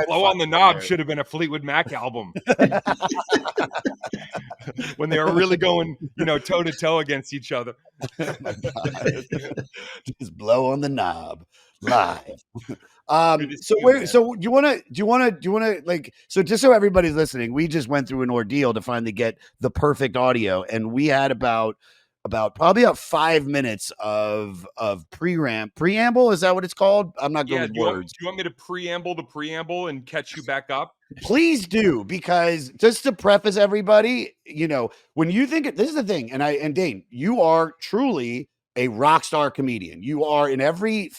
Blow on the Knob should have been a Fleetwood Mac album. When they were really going, toe to toe against each other. Oh my God. Just blow on the knob live. So do you want to like, so just so everybody's listening, we just went through an ordeal to finally get the perfect audio, and we had about probably 5 minutes of preamble. Is that what it's called? I'm not good with words. Do you want me to preamble the preamble and catch you back up? Please do, because just to preface everybody, when you think this is the thing, and Dane, you are truly a rock star comedian. You are in every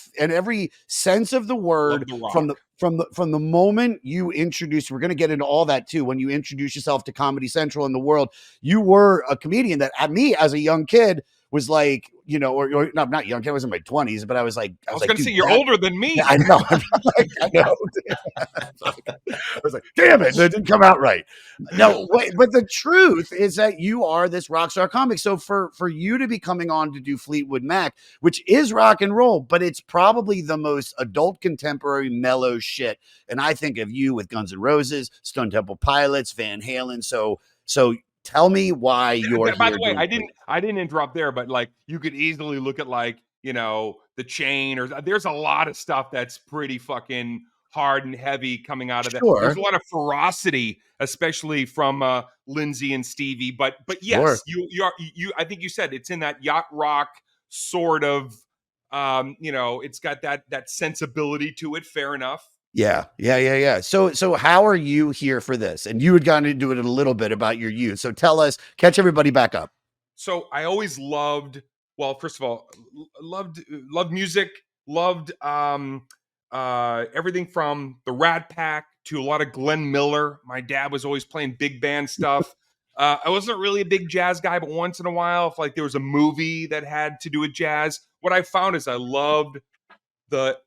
sense of the word, from the moment you introduce. We're going to get into all that too. When you introduce yourself to Comedy Central in the world, you were a comedian that at me as a young kid was like, or not young kid, I was in my 20s, but I was like, I was going to say, you're older than me. I know. I know. I was like, damn it, that didn't come out right. No, wait, but the truth is that you are this rock star comic. So for you to be coming on to do Fleetwood Mac, which is rock and roll, but it's probably the most adult contemporary mellow shit. And I think of you with Guns N' Roses, Stone Temple Pilots, Van Halen. So tell me why you're By here. the way, I didn't interrupt there, but like you could easily look at like, The Chain, or there's a lot of stuff that's pretty fucking hard and heavy coming out of that. There's a lot of ferocity, especially from Lindsay and Stevie. But yes, you I think you said it's in that yacht rock sort of it's got that sensibility to it. Fair enough. Yeah. So how are you here for this? And you had gotten into it a little bit about your youth. So tell us, catch everybody back up. So I always loved, first of all, loved music, loved everything from the Rat Pack to a lot of Glenn Miller. My dad was always playing big band stuff. I wasn't really a big jazz guy, but once in a while, if like there was a movie that had to do with jazz, what I found is I loved the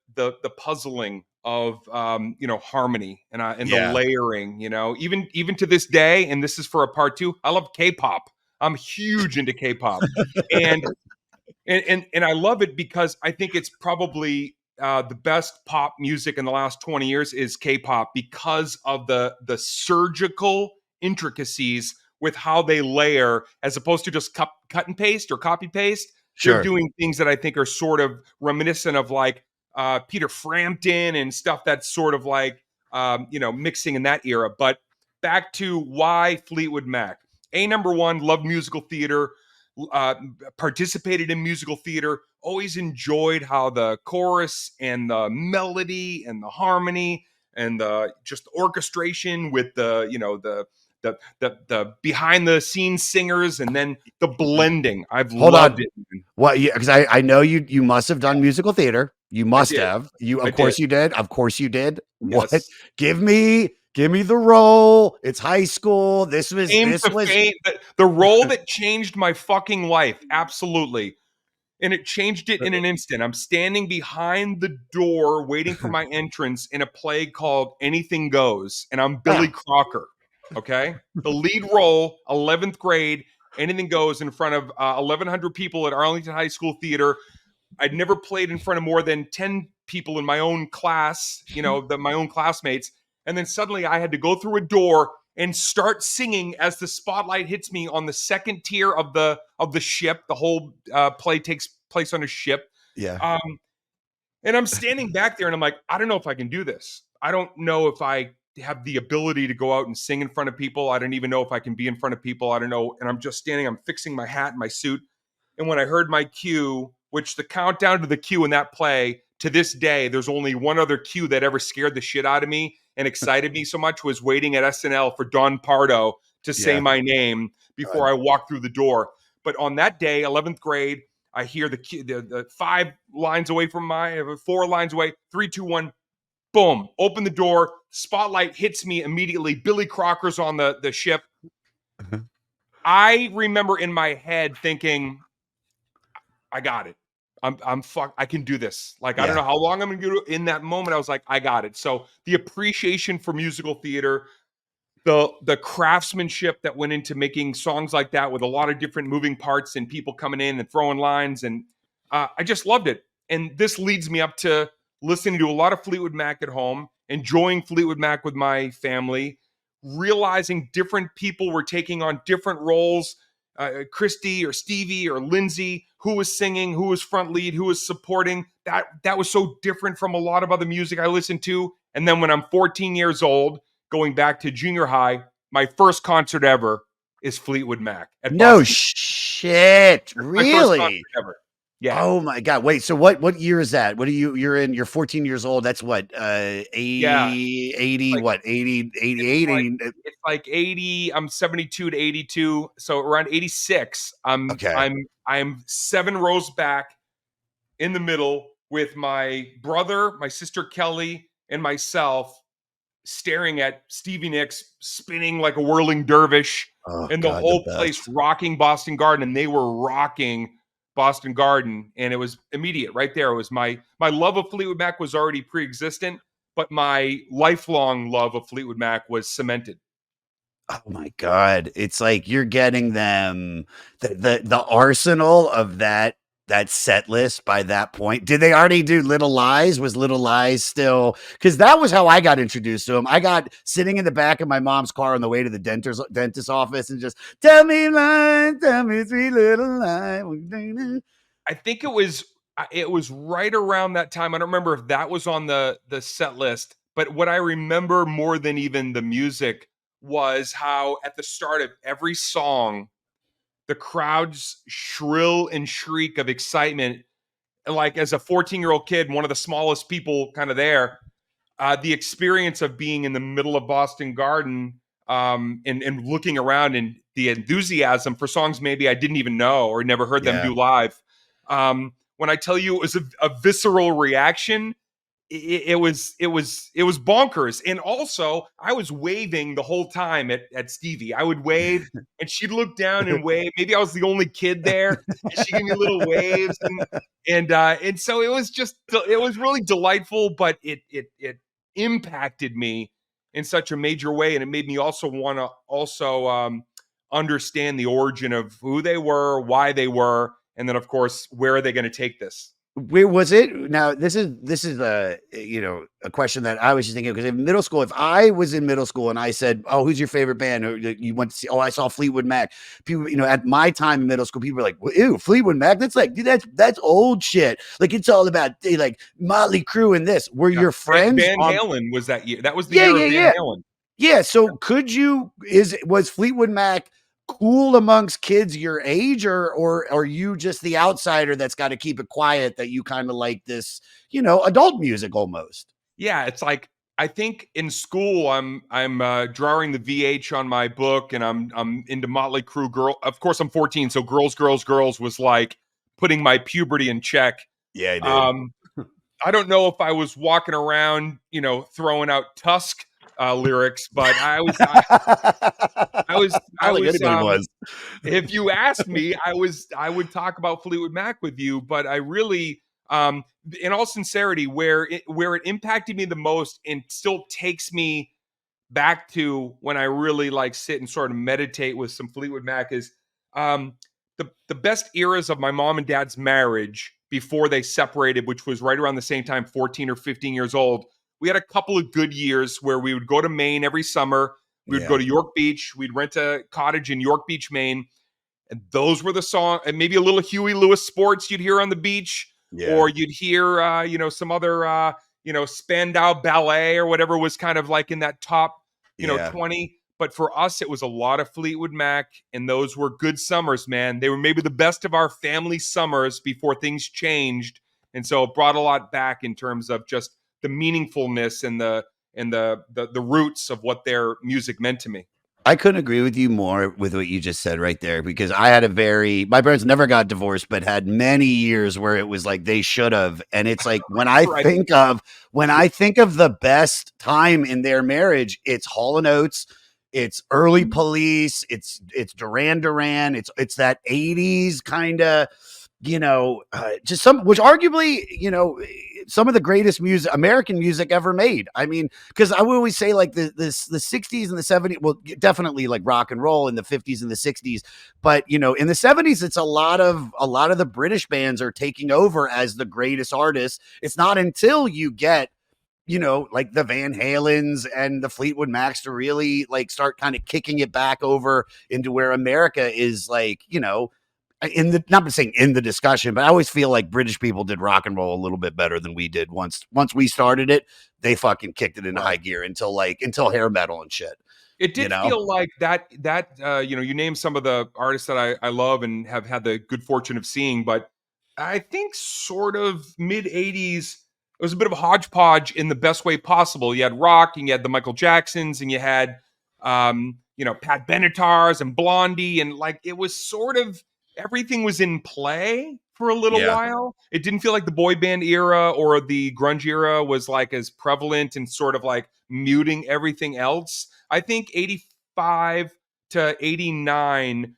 puzzling of harmony and the layering, even to this day. And this is for a part two. I love K-pop. I'm huge into K-pop, and I love it because I think it's probably the best pop music in the last 20 years is K-pop, because of the surgical intricacies with how they layer, as opposed to just cut and paste or copy paste. Sure. They're doing things that I think are sort of reminiscent of like Peter Frampton and stuff that's sort of like, mixing in that era. But back to why Fleetwood Mac. Number one, loved musical theater, participated in musical theater, always enjoyed how the chorus and the melody and the harmony and the just orchestration with the behind the scenes singers, and then the blending. I've loved it. Well, yeah, because I know you must have done musical theater. You must have. Of course you did. Of course you did. Yes. What? Give me the role. It's high school. This was the role that changed my fucking life. Absolutely. And it changed it in an instant. I'm standing behind the door waiting for my entrance in a play called Anything Goes, and I'm Billy Crocker. Okay. The lead role, 11th grade, Anything Goes, in front of 1,100 people at Arlington High School Theater. I'd never played in front of more than 10 people in my own class, my own classmates. And then suddenly I had to go through a door and start singing as the spotlight hits me on the second tier of the ship. The whole play takes place on a ship. Yeah. And I'm standing back there and I'm like, I don't know if I can do this. I don't know if I have the ability to go out and sing in front of people. I don't even know if I can be in front of people. I don't know. And I'm just standing, I'm fixing my hat and my suit. And when I heard my cue, which the countdown to the cue in that play, to this day, there's only one other cue that ever scared the shit out of me and excited me so much, was waiting at SNL for Don Pardo to say my name before I walked through the door. But on that day, 11th grade, I hear the cue, the 5 lines away from 4 lines away, 3, 2, 1, boom, open the door, spotlight hits me immediately. Billy Crocker's on the ship. I remember in my head thinking, I got it. I'm fucked. I can do this. Like, I don't know how long I'm going to do it. In that moment, I was like, I got it. So the appreciation for musical theater, the craftsmanship that went into making songs like that with a lot of different moving parts and people coming in and throwing lines. And I just loved it. And this leads me up to listening to a lot of Fleetwood Mac at home enjoying Fleetwood Mac with my family, realizing different people were taking on different roles. Christy or Stevie or Lindsay, who was singing, who was front lead, who was supporting. That was so different from a lot of other music I listened to. And then when I'm 14 years old, going back to junior high, my first concert ever is Fleetwood Mac at No Boston. shit. My first concert Really? ever. Yeah. Oh my God. Wait, so what year is that? What are you're 14 years old. That's what, 80, Like what, 80, it's 88, like 80. it's like 80. I'm 72 to 82, so around 86. Okay. I'm 7 rows back in the middle with my brother, my sister Kelly, and myself staring at Stevie Nicks spinning like a whirling dervish Oh and the God, the whole place best. rocking Boston Garden, and they were rocking Boston Garden, and it was immediate right there. It was my love of Fleetwood Mac was already pre-existent, but my lifelong love of Fleetwood Mac was cemented. Oh my God. It's like you're getting them the arsenal of that set list by that point. Did they already do Little Lies? Was Little Lies still? Because that was how I got introduced to them. I got sitting in the back of my mom's car on the way to the dentist office and just tell me three little lies. I think it was right around that time. I don't remember if that was on the set list, but what I remember more than even the music was how at the start of every song, the crowd's shrill and shriek of excitement, like as a 14-year-old kid, one of the smallest people kind of there, the experience of being in the middle of Boston Garden, and looking around and the enthusiasm for songs maybe I didn't even know or never heard them Yeah. do live. When I tell you it was a visceral reaction, it was bonkers. And also, I was waving the whole time at Stevie. I would wave, and she'd look down and wave. Maybe I was the only kid there, and she gave me little waves, and so it was really delightful, but it impacted me in such a major way, and it made me also want to understand the origin of who they were, why they were, and then of course where are they going to take this. Where was it? Now, this is a a question that I was just thinking, because in middle school, if I was in middle school and I said, "Oh, who's your favorite band?" Or you went to see, "Oh, I saw Fleetwood Mac." People, at my time in middle school, people were like, well, "Ew, Fleetwood Mac? That's like, dude, that's old shit. Like it's all about like Motley Crue and this." Were Yeah. your friends Van on? Halen was that year. That was the Yeah, year yeah, of Van yeah. Halen. Yeah, so was Fleetwood Mac cool amongst kids your age, or are you just the outsider that's got to keep it quiet that you kind of like this, adult music almost? Yeah, it's like I think in school I'm drawing the VH on my book, and I'm into Motley Crue. Girl, of course I'm 14, so Girls, Girls, Girls was like putting my puberty in check. Yeah, dude. Um, I don't know if I was walking around, throwing out Tusk lyrics, but I I don't think was anybody was. if you asked me, I would talk about Fleetwood Mac with you, but I really, in all sincerity, where it impacted me the most and still takes me back to when I really like sit and sort of meditate with some Fleetwood Mac is um, the best eras of my mom and dad's marriage before they separated, which was right around the same time, 14 or 15 years old. We had a couple of good years where we would go to Maine every summer. We would go Yeah, to York Beach. We'd rent a cottage in York Beach, Maine, and those were the songs. And maybe a little Huey Lewis sports you'd hear on the beach, yeah, or you'd hear some other Spandau Ballet or whatever was kind of like in that top yeah. 20. But for us, it was a lot of Fleetwood Mac, and those were good summers, man. They were maybe the best of our family summers before things changed, and so it brought a lot back in terms of just the meaningfulness and the roots of what their music meant to me. I couldn't agree with you more with what you just said right there, because I had my parents never got divorced, but had many years where it was like they should have. And it's like Right. when I think of the best time in their marriage, it's Hall and Oates, it's early Police, it's Duran Duran, it's that 80s kind of, just some, which arguably, some of the greatest music, American music ever made. I mean, because I would always say like the 60s and the 70s, well, definitely like rock and roll in the 50s and the 60s, but in the 70s, it's a lot of the British bands are taking over as the greatest artists. It's not until you get like the Van Halens and the Fleetwood Macs to really like start kind of kicking it back over into where America is like, in the not saying in the discussion, but I always feel like British people did rock and roll a little bit better than we did once we started it. They fucking kicked it into high gear until hair metal and shit. It did feel like that you name some of the artists that I love and have had the good fortune of seeing, but I think sort of mid 80s, it was a bit of a hodgepodge in the best way possible. You had rock and you had the Michael Jacksons and you had Pat Benetars and Blondie, and like it was sort of everything was in play for a little while. It didn't feel like the boy band era or the grunge era was like as prevalent and sort of like muting everything else. I think 85 to 89,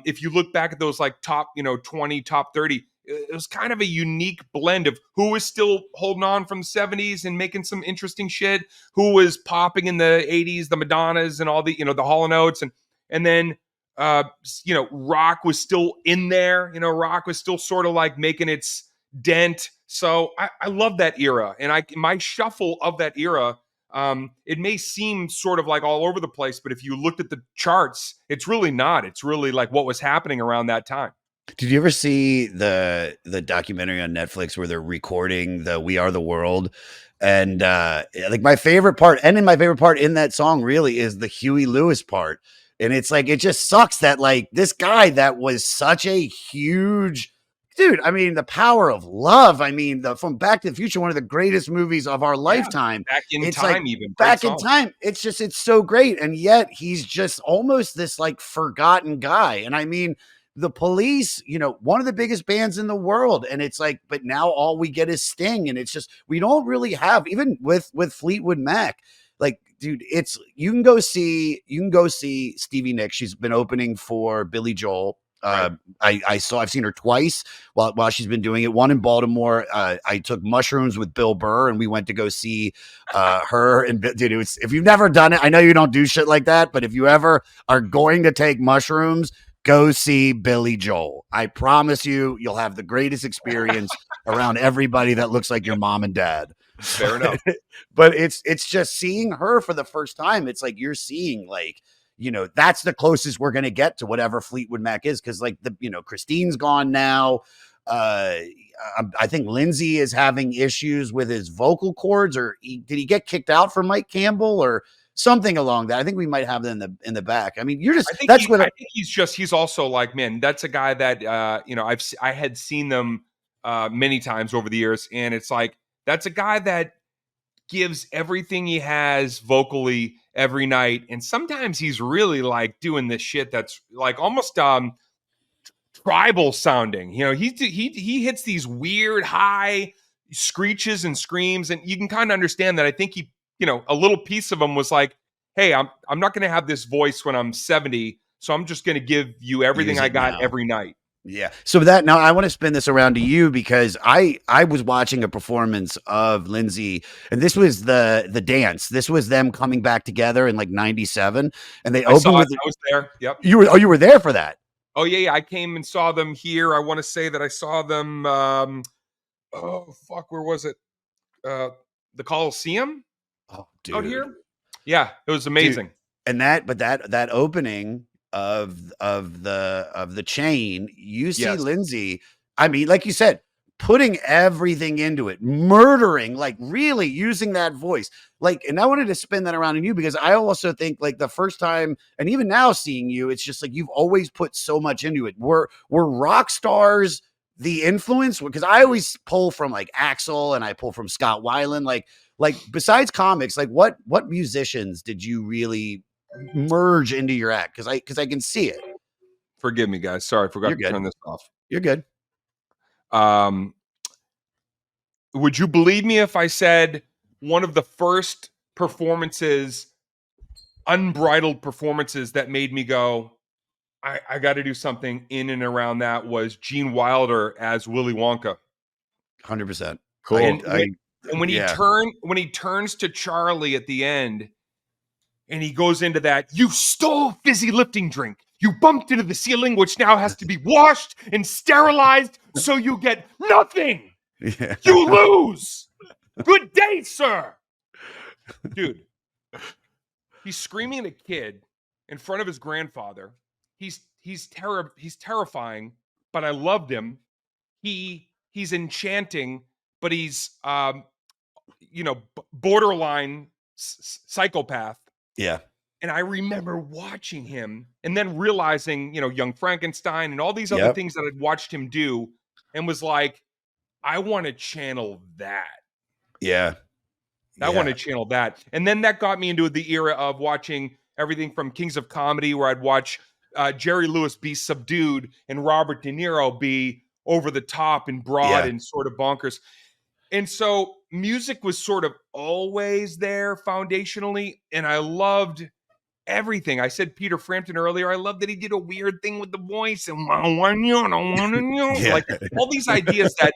if you look back at those like top 20, top 30, it was kind of a unique blend of who was still holding on from the 70s and making some interesting shit, who was popping in the 80s, the Madonnas and all the the Hall & Oates, and then rock was still in there. Rock was still sort of like making its dent. So I love that era, and my shuffle of that era. It may seem sort of like all over the place, but if you looked at the charts, it's really not. It's really like what was happening around that time. Did you ever see the documentary on Netflix where they're recording the We Are the World? And like my favorite part in that song really is the Huey Lewis part. And it's like, it just sucks that like this guy that was such a huge dude. I mean, the power of love. I mean, from Back to the Future, one of the greatest movies of our lifetime. Back in it's time, like, even back in time. It's so great. And yet he's just almost this like forgotten guy. And I mean, the Police, one of the biggest bands in the world. And it's like, but now all we get is Sting. And it's just, we don't really have, even with Fleetwood Mac, like, dude, you can go see Stevie Nicks. She's been opening for Billy Joel. Right. I've seen her twice while she's been doing it. One in Baltimore. I took mushrooms with Bill Burr and we went to go see her. And dude, if you've never done it, I know you don't do shit like that, but if you ever are going to take mushrooms, go see Billy Joel. I promise you'll have the greatest experience around everybody that looks like your mom and dad. Fair enough. But it's just seeing her for the first time. It's like you're seeing like, that's the closest we're going to get to whatever Fleetwood Mac is. Cause like Christine's gone now. I think Lindsay is having issues with his vocal cords, or did he get kicked out for Mike Campbell or something along that? I think we might have that in the back. I mean, I think he's also like, man, that's a guy that, I had seen them many times over the years. And it's like, that's a guy that gives everything he has vocally every night. And sometimes he's really like doing this shit that's like almost tribal sounding. He hits these weird high screeches and screams, and you can kind of understand that. I think he, a little piece of him was like, hey, I'm not going to have this voice when I'm 70, so I'm just going to give you everything I got every night. Yeah. So now I want to spin this around to you, because I was watching a performance of Lindsay, and this was the dance. This was them coming back together in like 97, and they opened with I was there. Yep. You were there for that. Oh yeah. I came and saw them here. I want to say that I saw them where was it? The Coliseum? Oh, dude. Out here? Yeah, it was amazing. Dude. And that opening of the chain, you see Lindsay, I mean, like you said, putting everything into it, murdering, like really using that voice. Like, and I wanted to spin that around on you, because I also think like the first time, and even now seeing you, it's just like you've always put so much into it. Were rock stars the influence? Because I always pull from like Axl and I pull from Scott Weiland. Like besides comics, like what musicians did you really merge into your act? Because I can see it. Forgive me, guys. Sorry, I forgot to turn this off. You're good. Would you believe me if I said one of the first performances, unbridled performances, that made me go, I got to do something in and around that, was Gene Wilder as Willy Wonka. 100%. Cool. And when he turns to Charlie at the end, and he goes into that, you stole fizzy lifting drink. You bumped into the ceiling, which now has to be washed and sterilized, so you get nothing. Yeah. You lose. Good day, sir. Dude, he's screaming at a kid in front of his grandfather. He's terrifying, but I loved him. He's enchanting, but he's borderline psychopath. Yeah. And I remember watching him and then realizing, Young Frankenstein and all these other Yep. things that I'd watched him do, and was like, I want to channel that. Yeah. I want to channel that. And then that got me into the era of watching everything from Kings of Comedy, where I'd watch Jerry Lewis be subdued and Robert De Niro be over the top and broad and sort of bonkers. And so music was sort of always there foundationally, and I loved everything. I said Peter Frampton earlier. I love that he did a weird thing with the voice and like all these ideas that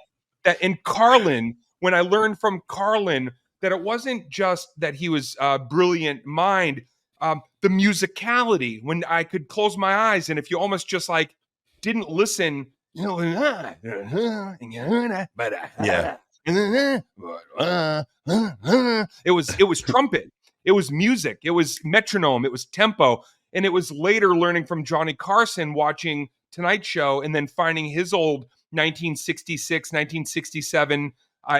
in Carlin, when I learned from Carlin that it wasn't just that he was a brilliant mind, the musicality, when I could close my eyes and if you almost just like didn't listen, it was trumpet, it was music, it was metronome, it was tempo. And it was later learning from Johnny Carson, watching Tonight Show, and then finding his old 1966, 1967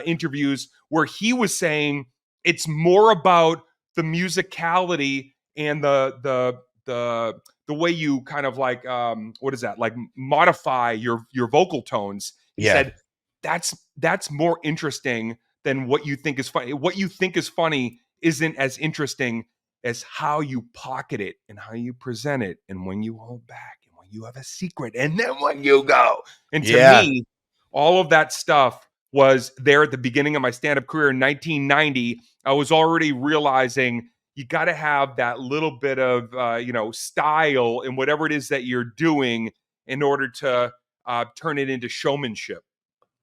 interviews where he was saying it's more about the musicality and the way you kind of like like modify your vocal tones. He said that's more interesting than what you think is funny. What you think is funny isn't as interesting as how you pocket it and how you present it, and when you hold back, and when you have a secret, and then when you go. And to me, all of that stuff was there at the beginning of my stand-up career in 1990. I was already realizing you got to have that little bit of style in whatever it is that you're doing in order to turn it into showmanship.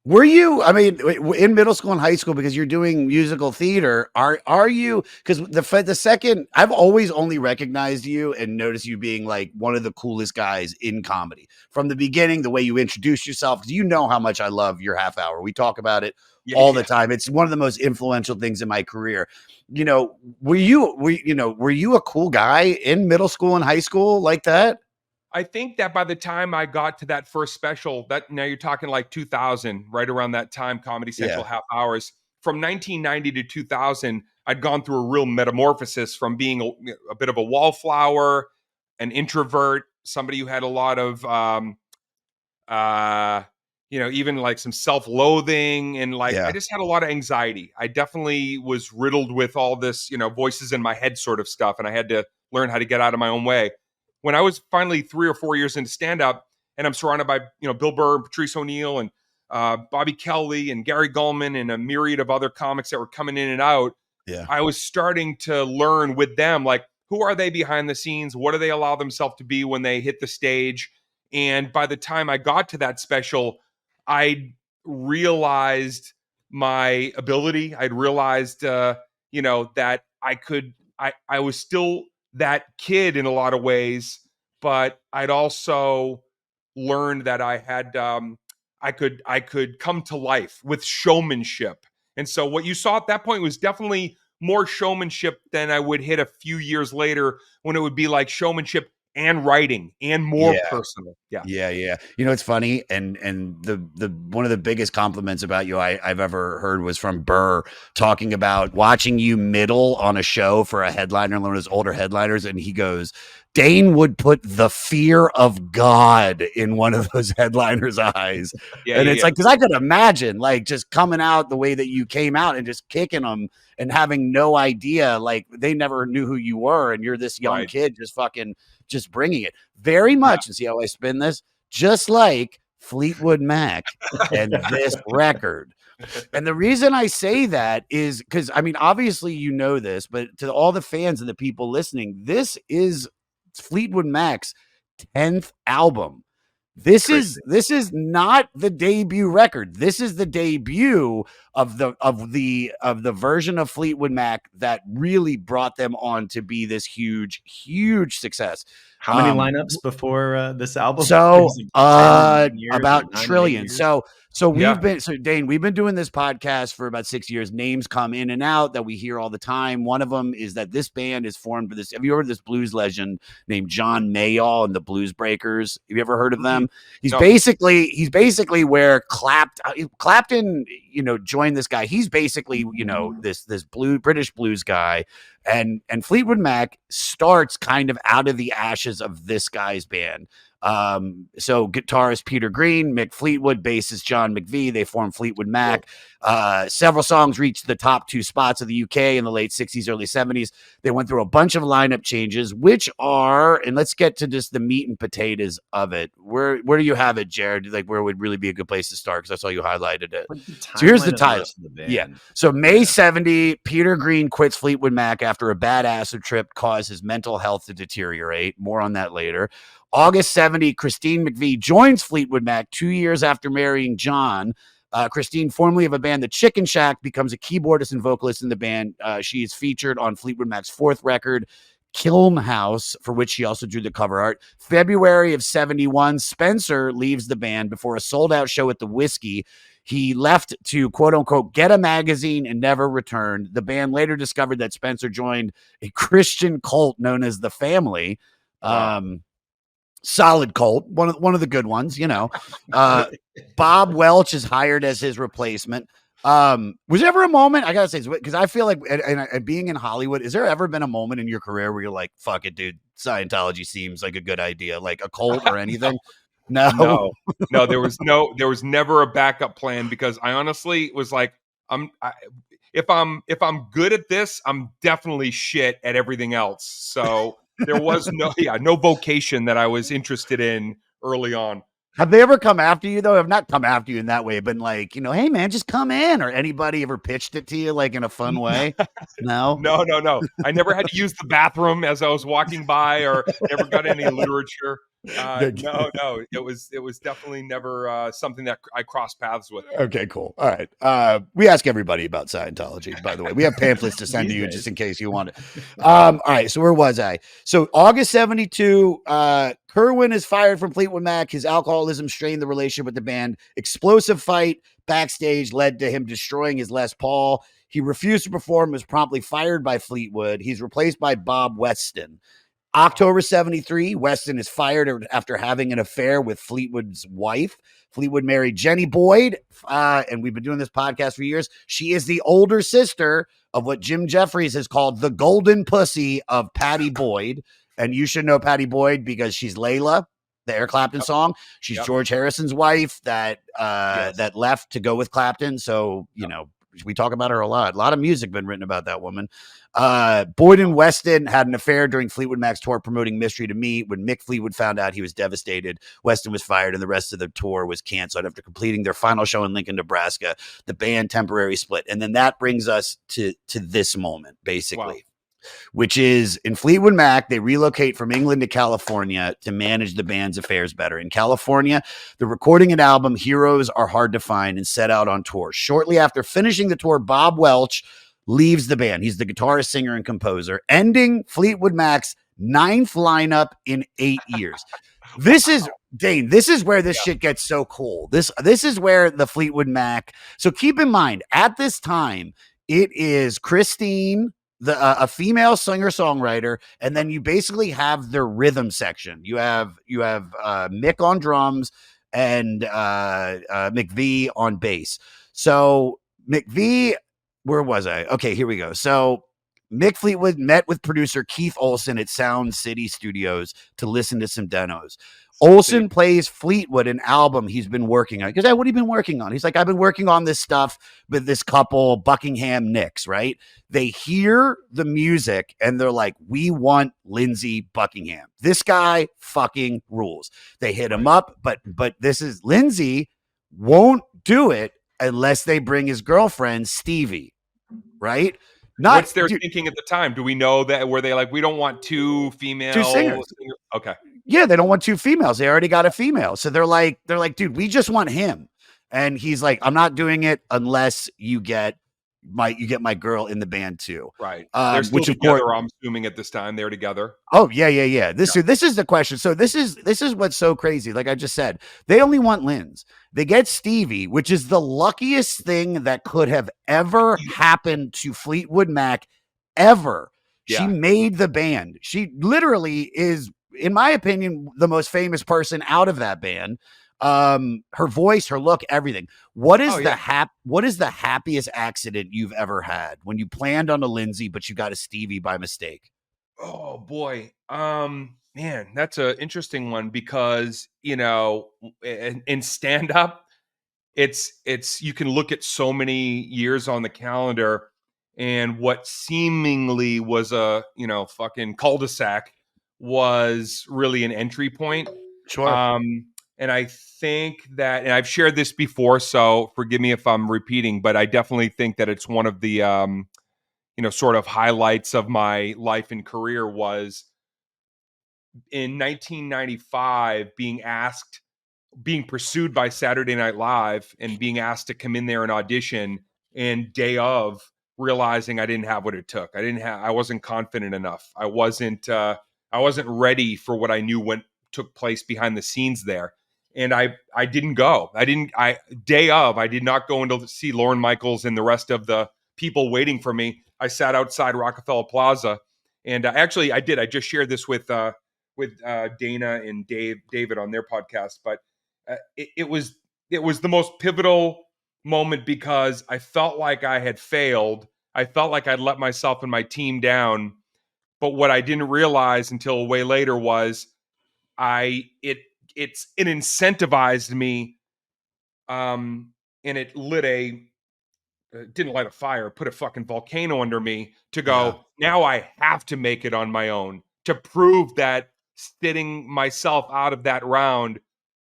Were you, I mean, in middle school and high school, because you're doing musical theater, are you, because the second, I've always only recognized you and noticed you being like one of the coolest guys in comedy from the beginning, the way you introduce yourself, because you know how much I love your half hour. We talk about it all the time. It's one of the most influential things in my career. Were you a cool guy in middle school and high school like that? I think that by the time I got to that first special, that now you're talking like 2000, right around that time, Comedy Central half hours, from 1990 to 2000, I'd gone through a real metamorphosis from being a bit of a wallflower, an introvert, somebody who had a lot of, even like some self-loathing, and like I just had a lot of anxiety. I definitely was riddled with all this, voices in my head sort of stuff, and I had to learn how to get out of my own way. When I was finally 3 or 4 years into stand-up, and I'm surrounded by Bill Burr and Patrice O'Neill and Bobby Kelly and Gary Gulman and a myriad of other comics that were coming in and out, I was starting to learn with them, like, who are they behind the scenes? What do they allow themselves to be when they hit the stage? And by the time I got to that special, I realized my ability. I'd realized, that I was still that kid in a lot of ways, but I'd also learned that I had, I could come to life with showmanship. And so what you saw at that point was definitely more showmanship than I would hit a few years later, when it would be like showmanship and writing and more personal. Yeah. It's funny. And the one of the biggest compliments about you I've ever heard was from Burr, talking about watching you middle on a show for a headliner, one of those older headliners. And he goes, Dane would put the fear of God in one of those headliners' eyes. Like, because I could imagine like just coming out the way that you came out and just kicking them and having no idea, like they never knew who you were. And you're this young kid just bringing it very much. And see how I spin this? Just like Fleetwood Mac and this record. And the reason I say that is because, I mean, obviously you know this, but to all the fans and the people listening, this is Fleetwood Mac's 10th album. This is not the debut record. This is the debut of the version of Fleetwood Mac that really brought them on to be this huge success. How many lineups before this album? So about trillion. So So Yeah. Dane, we've been doing this podcast for about 6 years. Names come in and out that we hear all the time. One of them is that this band is formed for this. Have you heard of this blues legend named John Mayall and the Blues Breakers? Have you ever heard of them? He's No. basically where Clapton, joined this guy. He's basically, this British blues guy. And Fleetwood Mac starts kind of out of the ashes of this guy's band. So guitarist Peter Green, Mick Fleetwood, bassist John McVie, they formed Fleetwood Mac. Several songs reached the top 2 spots of the UK in the late 60s, early 70s. They went through a bunch of lineup changes, which are, and let's get to just the meat and potatoes of it. Where do you have it, Jared? Like, where would really be a good place to start? Because I saw you highlighted it. So here's the title. Yeah. So May 70, Peter Green quits Fleetwood Mac after a bad acid trip caused his mental health to deteriorate. More on that later. August 70, Christine McVie joins Fleetwood Mac 2 years after marrying John. Christine, formerly of a band, The Chicken Shack, becomes a keyboardist and vocalist in the band. She is featured on Fleetwood Mac's 4th record, Kiln House, for which she also drew the cover art. February of 71, Spencer leaves the band before a sold-out show at the Whiskey. He left to, quote-unquote, get a magazine and never returned. The band later discovered that Spencer joined a Christian cult known as The Family. Wow. Solid cult, one of the good ones, Bob Welch is hired as his replacement. Was there ever a moment, I gotta say, because I feel like, and being in Hollywood, is there ever been a moment in your career where you're like, fuck it, dude, Scientology seems like a good idea, like a cult or anything? No, there was never a backup plan, because I honestly was like, if I'm good at this, I'm definitely shit at everything else. So there was no vocation that I was interested in early on. Have they ever come after you, though? Have not come after you in that way, but like, hey man, just come in, or anybody ever pitched it to you like in a fun way? No. I never had to use the bathroom as I was walking by, or never got any literature. No, it was definitely never something that I crossed paths with. Okay, cool. All right. We ask everybody about Scientology, by the way. We have pamphlets to send to you just in case you want it. All right. So where was I? So August 72, Kerwin is fired from Fleetwood Mac. His alcoholism strained the relationship with the band. Explosive fight backstage led to him destroying his Les Paul. He refused to perform, was promptly fired by Fleetwood. He's replaced by Bob Weston. October 73, Weston is fired after having an affair with Fleetwood's wife. Fleetwood married Jenny Boyd, and we've been doing this podcast for years. She is the older sister of what Jim Jeffries has called the golden pussy of Patty Boyd. And you should know Patty Boyd because she's Layla, the Eric Clapton song. She's George Harrison's wife that left to go with Clapton. So, we talk about her a lot. A lot of music been written about that woman. Boyd and Weston had an affair during Fleetwood Mac's tour promoting Mystery to Me. When Mick Fleetwood found out, he was devastated. Weston was fired, and the rest of the tour was canceled. After completing their final show in Lincoln, Nebraska, the band temporarily split. And then that brings us to this moment, basically. Wow. Which is in Fleetwood Mac, they relocate from England to California to manage the band's affairs better. In California, the recording an album, Heroes Are Hard to Find, and set out on tour. Shortly after finishing the tour, Bob Welch leaves the band. He's the guitarist, singer, and composer, ending Fleetwood Mac's 9th lineup in 8 years. This is, Dane, this is where this shit gets so cool. This is where the Fleetwood Mac, so keep in mind, at this time, it is Christine, a female singer-songwriter, and then you basically have their rhythm section. You have Mick on drums and McVie on bass. So McVie, where was I? Okay, here we go. So Mick Fleetwood met with producer Keith Olsen at Sound City Studios to listen to some demos. Olsen plays Fleetwood an album he's been working on. He goes, hey, what have you been working on? He's like, I've been working on this stuff with this couple, Buckingham Nicks, right? They hear the music and they're like, we want Lindsay Buckingham. This guy fucking rules. They hit him up, but this is Lindsay won't do it unless they bring his girlfriend, Stevie, right? What's their thinking at the time? Do we know that? Were they like, we don't want two singers? Okay. Yeah, they don't want 2 females. They already got a female. So they're like, dude, we just want him. And he's like, I'm not doing it unless you get you get my girl in the band too. Right. They're still Which of course, together, I'm assuming at this time they're together. oh yeah. This is the question. So this is what's so crazy. Like I just said, they only want Linz. They get Stevie, which is the luckiest thing that could have ever happened to Fleetwood Mac ever. She Yeah. made the band. She literally is, in my opinion, the most famous person out of that band. Her voice, her look, everything. What is what is the happiest accident you've ever had when you planned on a Lindsay, but you got a Stevie by mistake? Oh boy. Man, that's an interesting one because, in stand up, it's you can look at so many years on the calendar and what seemingly was a, fucking cul-de-sac was really an entry point. Sure. And I think that, and I've shared this before, so forgive me if I'm repeating, but I definitely think that it's one of the, sort of highlights of my life and career was in 1995 being pursued by Saturday Night Live and being asked to come in there and audition, and day of realizing I didn't have what it took. I wasn't confident enough. I wasn't ready for what I knew took place behind the scenes there. And I didn't go. I did not go in to see Lorne Michaels and the rest of the people waiting for me. I sat outside Rockefeller Plaza, and actually I did. I just shared this with Dana and David on their podcast, but it was the most pivotal moment because I felt like I had failed. I felt like I'd let myself and my team down. But what I didn't realize until way later was it incentivized me, and it didn't light a fire, put a fucking volcano under me to go, now I have to make it on my own to prove that sitting myself out of that round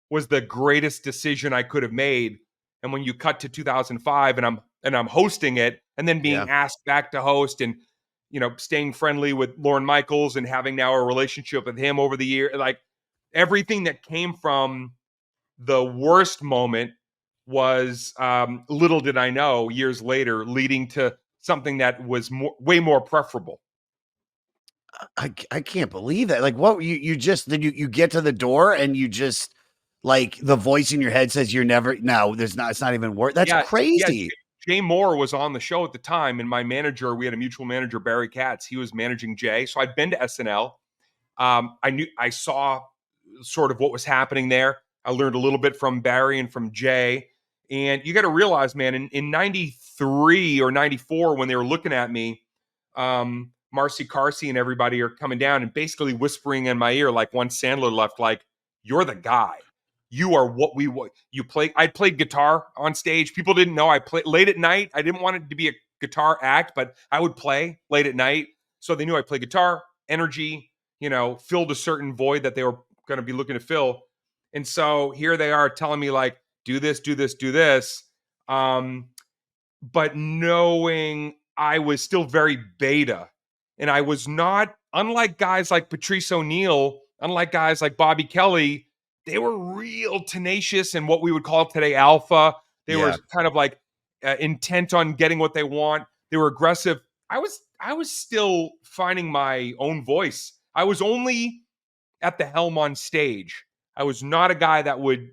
was the greatest decision I could have made. And when you cut to 2005 and I'm hosting it and then being asked back to host and, staying friendly with Lorne Michaels and having now a relationship with him over the year, like everything that came from the worst moment was, little did I know, years later, leading to something that was way more preferable. I can't believe that. Like, what you just did you get to the door and you just, like, the voice in your head says you're never, no, there's not, it's not even worth. That's crazy. Jay Moore was on the show at the time, and my manager, we had a mutual manager, Barry Katz. He was managing Jay, so I'd been to SNL. I saw sort of what was happening there. I learned a little bit from Barry and from Jay. And you got to realize, man, in 93 or 94, when they were looking at me, Marcy Carsey and everybody are coming down and basically whispering in my ear, like once Sandler left, like, you're the guy. You are what you play. I played guitar on stage. People didn't know I played late at night. I didn't want it to be a guitar act, but I would play late at night. So they knew I played guitar, energy, filled a certain void that they were going to be looking to fill. And so here they are telling me, like, do this, do this, do this. But knowing I was still very beta, and I was not, unlike guys like Patrice O'Neill, unlike guys like Bobby Kelly, they were real tenacious and what we would call today alpha. They were kind of like intent on getting what they want. They were aggressive. I was still finding my own voice. I was only at the helm on stage. I was not a guy that would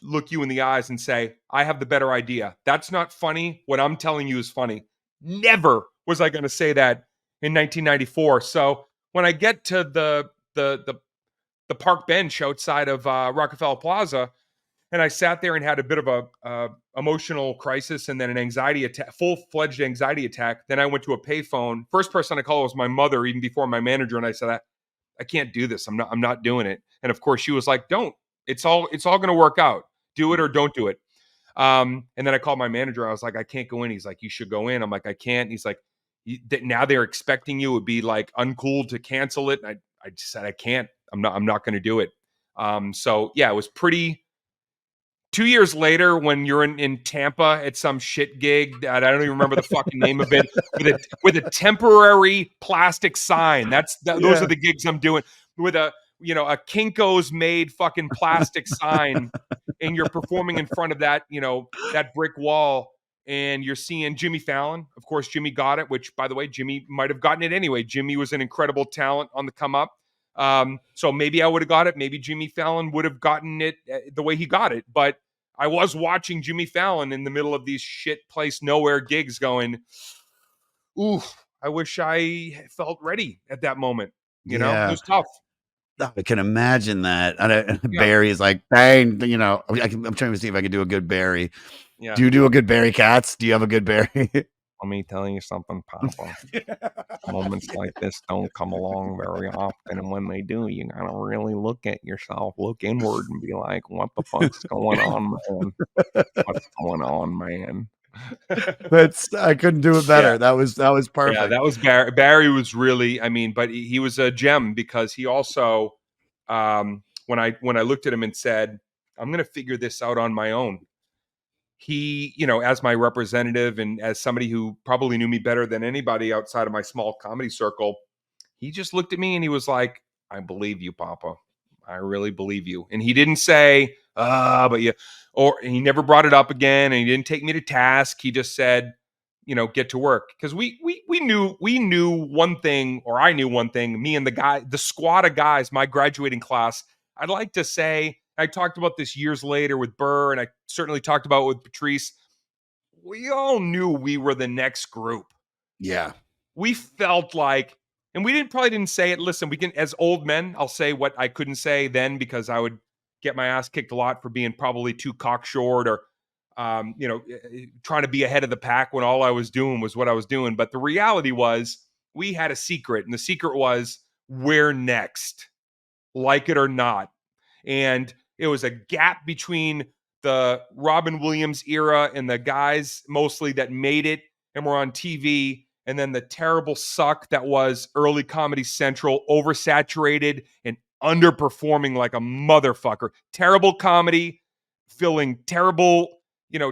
look you in the eyes and say, I have the better idea. That's not funny. What I'm telling you is funny. Never was I going to say that in 1994. So when I get to the park bench outside of Rockefeller Plaza, and I sat there and had a bit of a emotional crisis and then an anxiety attack, full-fledged anxiety attack. Then I went to a payphone. First person I called was my mother, even before my manager. And I said, I can't do this. I'm not doing it. And of course she was like, don't. It's all going to work out. Do it or don't do it. And then I called my manager. I was like, I can't go in. He's like, you should go in. I'm like, I can't. And he's like, now they're expecting you. It would be like uncool to cancel it. And I just said, I can't. I'm not going to do it. So yeah, it was pretty. 2 years later, when you're in Tampa at some shit gig, I don't even remember the fucking name of it, with a temporary plastic sign. Those are the gigs I'm doing with a Kinko's made fucking plastic sign, and you're performing in front of that, that brick wall. and you're seeing Jimmy Fallon. Of course, Jimmy got it, which, by the way, Jimmy might have gotten it anyway. Jimmy was an incredible talent on the come up. So maybe I would have got it. Maybe Jimmy Fallon would have gotten it the way he got it. But I was watching Jimmy Fallon in the middle of these shit place nowhere gigs going, ooh, I wish I felt ready at that moment. You know, it was tough. I can imagine that. Yeah. Barry is like, dang, I'm trying to see if I can do a good Barry. Yeah. Do you do a good Barry, Katz? Do you have a good Barry? Let me tell you something, Papa. Moments like this don't come along very often, and when they do, you gotta really look at yourself, look inward, and be like, "What the fuck's going on, man? What's going on, man?" I couldn't do it better. That was perfect. Yeah, that was Barry. Barry was really, I mean, but he was a gem because he also, when I looked at him and said, "I'm gonna figure this out on my own," he, as my representative and as somebody who probably knew me better than anybody outside of my small comedy circle, he just looked at me and he was like, "I believe you, Papa. I really believe you." And he didn't say, but you, or he never brought it up again, and he didn't take me to task. He just said, get to work. Because we knew one thing, or I knew one thing, me and the squad of guys, my graduating class. I'd like to say, I talked about this years later with Burr, and I certainly talked about it with Patrice. We all knew we were the next group. Yeah. We felt like, and we probably didn't say it. Listen, we can, as old men, I'll say what I couldn't say then because I would get my ass kicked a lot for being probably too cocksured or, trying to be ahead of the pack when all I was doing was what I was doing. But the reality was we had a secret, and the secret was we're next, like it or not. And it was a gap between the Robin Williams era and the guys mostly that made it and were on TV, and then the terrible suck that was early Comedy Central, oversaturated and underperforming like a motherfucker. Terrible comedy, filling terrible,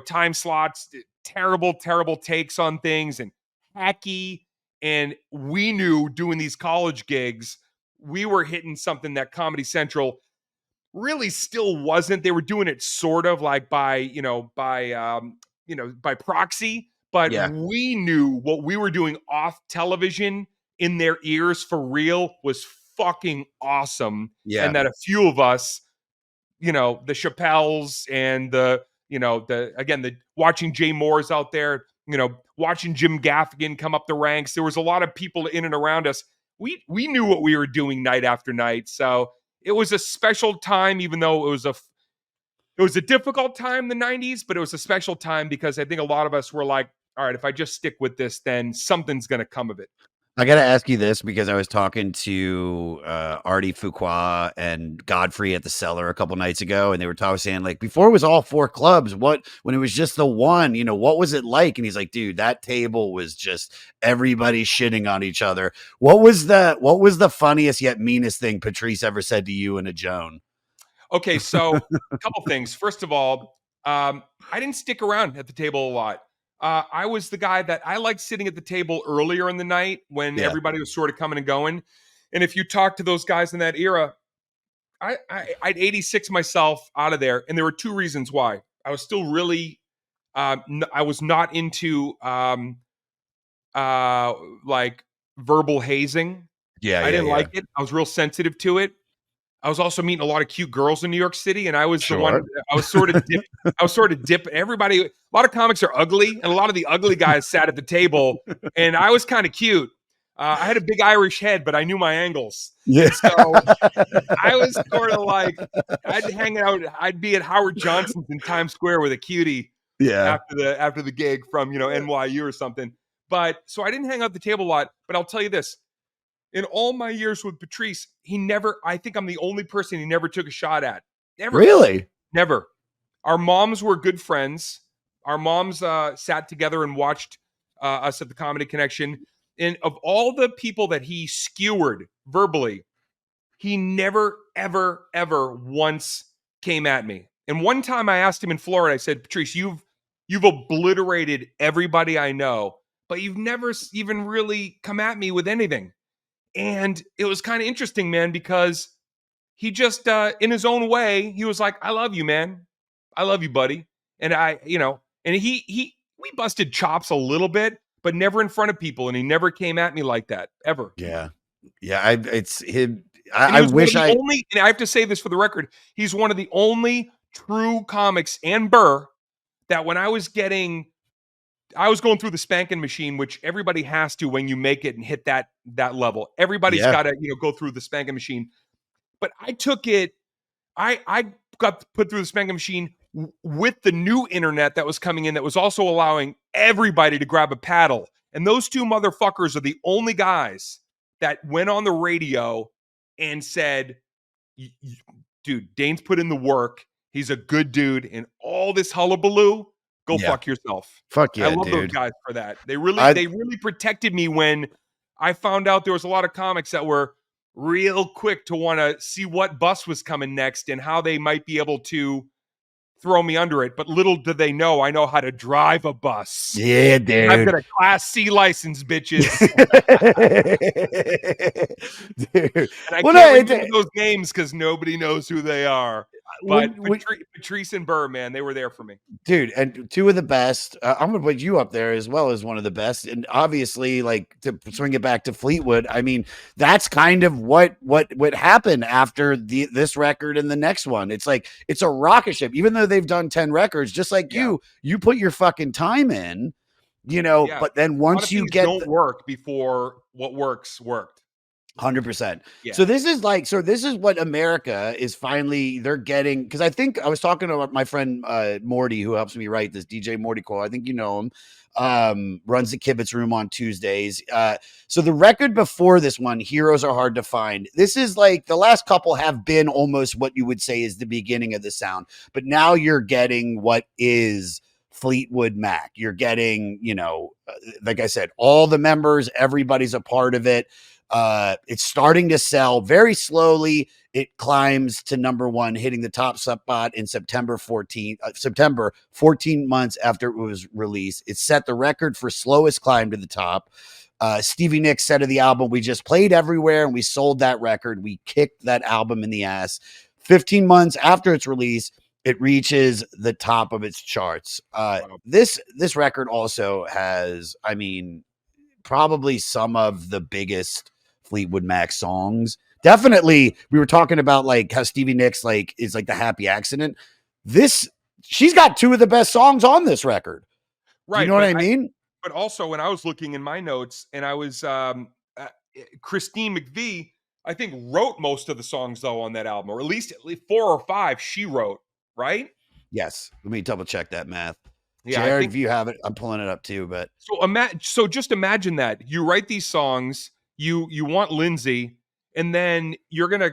time slots, terrible takes on things, and hacky. And we knew doing these college gigs, we were hitting something that Comedy Central really still wasn't. They were doing it sort of like by proxy, but we knew what we were doing off television in their ears for real was fucking awesome. Yeah. And that a few of us, the Chappelles and the watching Jay Moore's out there, watching Jim Gaffigan come up the ranks. There was a lot of people in and around us. We knew what we were doing night after night. So it was a special time, even though it was a difficult time, the 90s, but it was a special time because I think a lot of us were like, all right, if I just stick with this, then something's going to come of it. I got to ask you this because I was talking to Artie Fuqua and Godfrey at the Cellar a couple nights ago, and they were saying like before it was all 4 clubs, when it was just the one, what was it like? And he's like, dude, that table was just everybody shitting on each other. What was the funniest yet meanest thing Patrice ever said to you and a Joan? Okay, so a couple things. First of all, I didn't stick around at the table a lot. I was the guy that I liked sitting at the table earlier in the night when everybody was sort of coming and going. And if you talk to those guys in that era, I'd 86 myself out of there. And there were 2 reasons why. I was still really, I was not into like verbal hazing. I didn't like it. I was real sensitive to it. I was also meeting a lot of cute girls in New York City, and I was the one. I was sort of dipping. Everybody, a lot of comics are ugly, and a lot of the ugly guys sat at the table, and I was kind of cute. I had a big Irish head, but I knew my angles. Yeah. So I was sort of like, I'd hang out. I'd be at Howard Johnson's in Times Square with a cutie. Yeah. After the gig from NYU or something. But so I didn't hang out at the table a lot. But I'll tell you this. In all my years with Patrice, I think I'm the only person he never took a shot at. Never. Really? Never. Our moms were good friends. Our moms sat together and watched us at the Comedy Connection. And of all the people that he skewered verbally, he never, ever, ever once came at me. And one time I asked him in Florida, I said, Patrice, you've obliterated everybody I know, but you've never even really come at me with anything. And it was kind of interesting, man, because he just, in his own way, he was like, I love you, man. I love you, buddy. And and we busted chops a little bit, but never in front of people, and he never came at me like that ever. Yeah. Yeah, it's him. And he I was one of wish the I only, and I have to say this for the record, he's one of the only true comics and Burr that when I was going through the spanking machine, which everybody has to when you make it and hit that level. Everybody's yeah. got to, go through the spanking machine. But I took it, I got put through the spanking machine with the new internet that was coming in that was also allowing everybody to grab a paddle. And those two motherfuckers are the only guys that went on the radio and said, dude, Dane's put in the work. He's a good dude. And all this hullabaloo, go Yeah. fuck yourself. Fuck I yeah, love those dude. guys for that. They really, I they really protected me when I found out there was a lot of comics that were real quick to want to see what bus was coming next and how they might be able to throw me under it. But little do they know, I know how to drive a bus. yeah, I've dude. got a Class C license, bitches. Dude. And I Well, can't no, remember those names because nobody knows who they are. But when Patrice and Burr, man, they were there for me. dude, and two of the best. I'm gonna put you up there as well as one of the best, and obviously, like to swing it back to Fleetwood. I mean, that's kind of what happened after this record and the next one. It's like it's a rocket ship, even though they've done 10 records, just like Yeah. you put your fucking time in, Yeah. But then A lot once of you things get don't work before what worked. 100%. Yeah. So this is what America is finally they're getting, because I think I was talking to my friend Morty, who helps me write this, DJ Morty Cole. I think you know him. Runs the Kibitz Room on Tuesdays. So the record before this one, Heroes Are Hard to Find. This is like the last couple have been almost what you would say is the beginning of the sound, but now you're getting what is Fleetwood Mac. You're getting, like I said, all the members, everybody's a part of it. It's starting to sell very slowly. It climbs to number one, hitting the top spot in September 14 months after it was released. It set the record for slowest climb to the top. Stevie Nicks said of the album, "We just played everywhere and we sold that record. We kicked that album in the ass." 15 months after its release, it reaches the top of its charts. Wow. This record also has, I mean, probably some of the biggest Fleetwood Mac songs. Definitely, we were talking about like how Stevie Nicks like is like the happy accident. She's got two of the best songs on this record. Do you Right. know what I mean? But also when I was looking in my notes and I was Christine McVie, I think wrote most of the songs though on that album, or at least 4 or 5 she wrote, right? Yes. Let me double check that math. Yeah, I Jared, think if you have it, I'm pulling it up too. But so just imagine that. You write these songs, you want Lindsay, and then you're gonna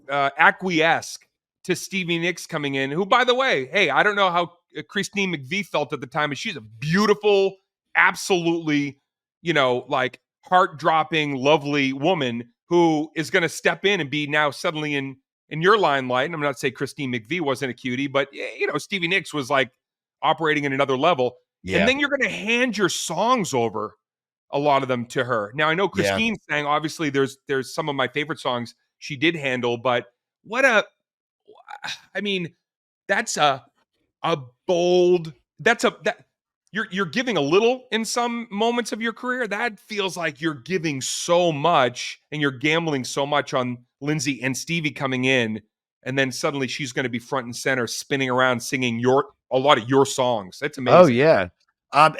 acquiesce to Stevie Nicks coming in, who, by the way, hey, I don't know how Christine McVie felt at the time, but she's a beautiful, absolutely, like heart-dropping, lovely woman who is going to step in and be now suddenly in your limelight. And I'm not saying Christine McVie wasn't a cutie, but Stevie Nicks was like operating in another level. yeah, And then you're going to hand your songs over, a lot of them, to her. Now I know Christine sang, obviously there's some of my favorite songs she did handle, but I mean, that's a bold, that you're giving a little in some moments of your career. That feels like you're giving so much and you're gambling so much on Lindsay and Stevie coming in, and then suddenly she's going to be front and center spinning around singing a lot of your songs. That's amazing. Oh yeah.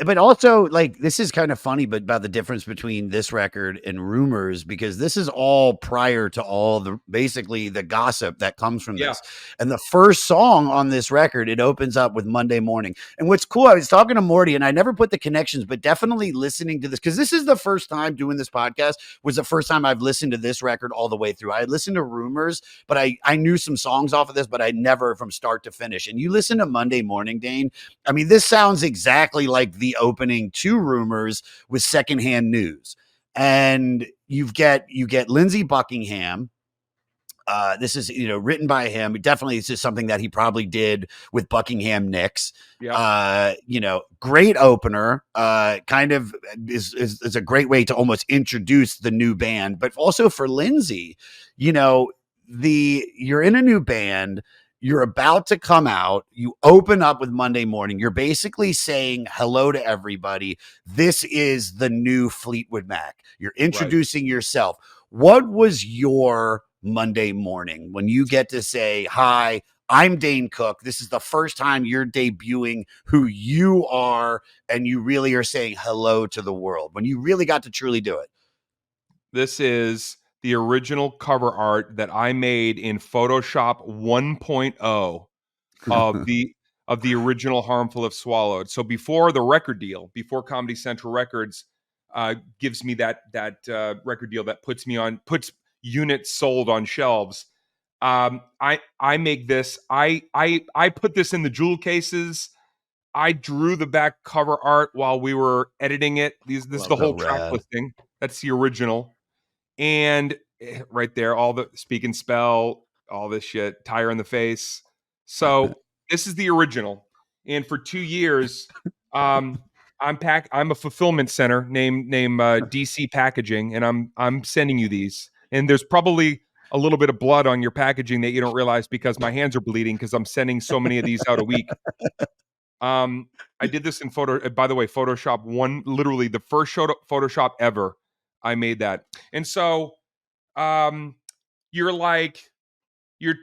But also like this is kind of funny, but about the difference between this record and Rumors, because this is all prior to all the basically the gossip that comes from this. And the first song on this record, it opens up with Monday Morning. And what's cool, I was talking to Morty and I never put the connections, but definitely listening to this, because this is the first time doing this podcast, was the first time I've listened to this record all the way through. I had listened to Rumors, but I knew some songs off of this, but I never from start to finish. And you listen to Monday Morning, Dane, I mean, this sounds exactly like the opening to Rumors with Secondhand News. And you get Lindsey Buckingham. This is, written by him. Definitely, this is something that he probably did with Buckingham Nicks. Yeah. Great opener. Kind of is a great way to almost introduce the new band, but also for Lindsay, you're in a new band. You're about to come out. You open up with Monday Morning. You're basically saying hello to everybody. This is the new Fleetwood Mac. You're introducing yourself. What was your Monday morning when you get to say, hi, I'm Dane Cook. This is the first time you're debuting who you are, and you really are saying hello to the world, when you really got to truly do it? This is the original cover art that I made in Photoshop 1.0 of the original Harmful If Swallowed. So before the record deal, before Comedy Central Records gives me that record deal that puts units sold on shelves, I make this. I put this in the jewel cases. I drew the back cover art while we were editing it. This is the whole track listing. That's the original. And right there, all the speak and spell, all this shit, tire in the face. So this is the original. And for 2 years, I'm a fulfillment center named DC Packaging, and I'm sending you these. And there's probably a little bit of blood on your packaging that you don't realize because my hands are bleeding because I'm sending so many of these out a week. I did this in by the way, Photoshop one, literally the first Photoshop ever. I made that. And so you're like, you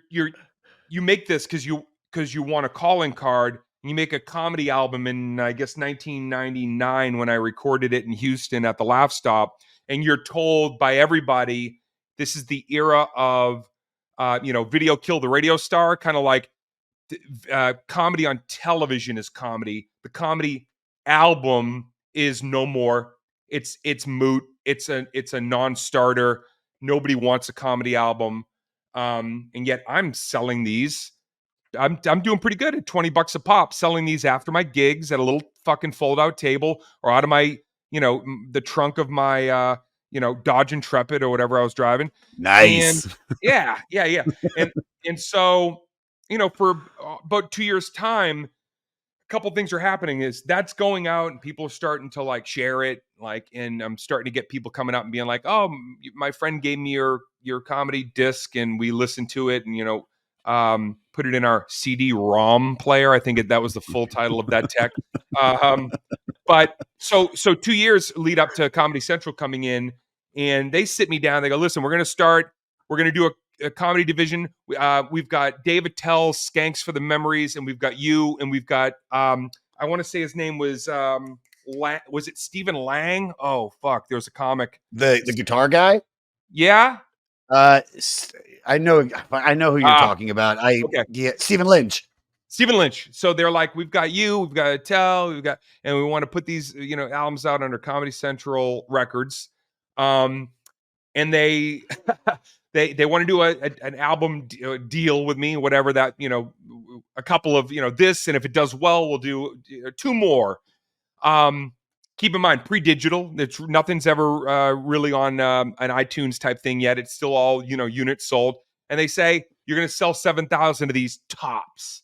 make this because you want a calling card. And you make a comedy album in, I guess, 1999 when I recorded it in Houston at the Laugh Stop. And you're told by everybody, this is the era of, video killed the radio star, kind of like comedy on television is comedy. The comedy album is no more. It's moot. It's a non-starter. Nobody wants a comedy album, and yet I'm selling these. I'm doing pretty good at $20 a pop, selling these after my gigs at a little fucking fold-out table or out of my, the trunk of my, Dodge Intrepid or whatever I was driving. Nice. And yeah. And so, for about 2 years' time, a couple things are happening. Is that's going out and people are starting to like share it, and I'm starting to get people coming up and being like, "Oh, my friend gave me your comedy disc and we listened to it and put it in our CD-ROM player." I think that was the full title of that tech. But so 2 years lead up to Comedy Central coming in, and they sit me down. They go, "Listen, we're going to do a comedy division. We've got Dave Attell, Skanks for the Memories, and we've got you, and we've got I want to say his name was was it Stephen Lang? Oh fuck, there was a comic, the guitar guy. Yeah, I know who you're talking about. Stephen Lynch. Stephen Lynch. So they're like, we've got you, we've got Attell, and we want to put these albums out under Comedy Central Records. And they they want to do an album deal with me, whatever that, a couple of, this, and if it does well, we'll do 2 more. Keep in mind, pre-digital, nothing's ever really on an iTunes type thing yet. It's still all, units sold. And they say, you're going to sell 7,000 of these tops.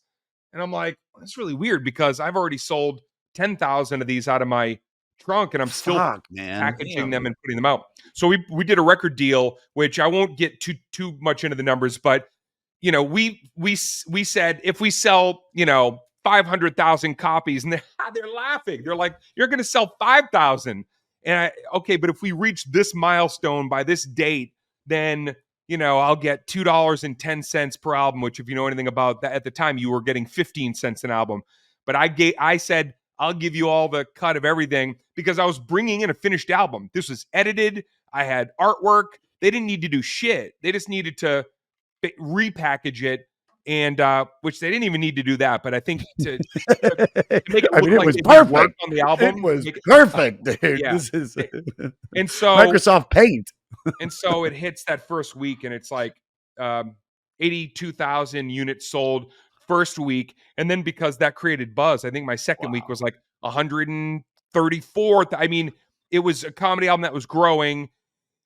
And I'm like, that's really weird because I've already sold 10,000 of these out of my trunk, and I'm still packaging them and putting them out. So we did a record deal, which I won't get too much into the numbers, but we said if we sell 500,000 copies, and they're laughing. They're like, you're going to sell 5,000, and but if we reach this milestone by this date, then I'll get $2.10 per album, which, if you know anything about that, at the time you were getting 15 cents an album. But I said, I'll give you all the cut of everything because I was bringing in a finished album. This was edited. I had artwork. They didn't need to do shit. They just needed to repackage it, and which they didn't even need to do that. But I think to make it look it like was it perfect worked on the album. It was perfect, dude. Yeah. This is and so Microsoft Paint. And so it hits that first week, and it's like 82,000 units sold first week. And then because that created buzz, I think my second week was like 134th. I mean, it was a comedy album that was growing.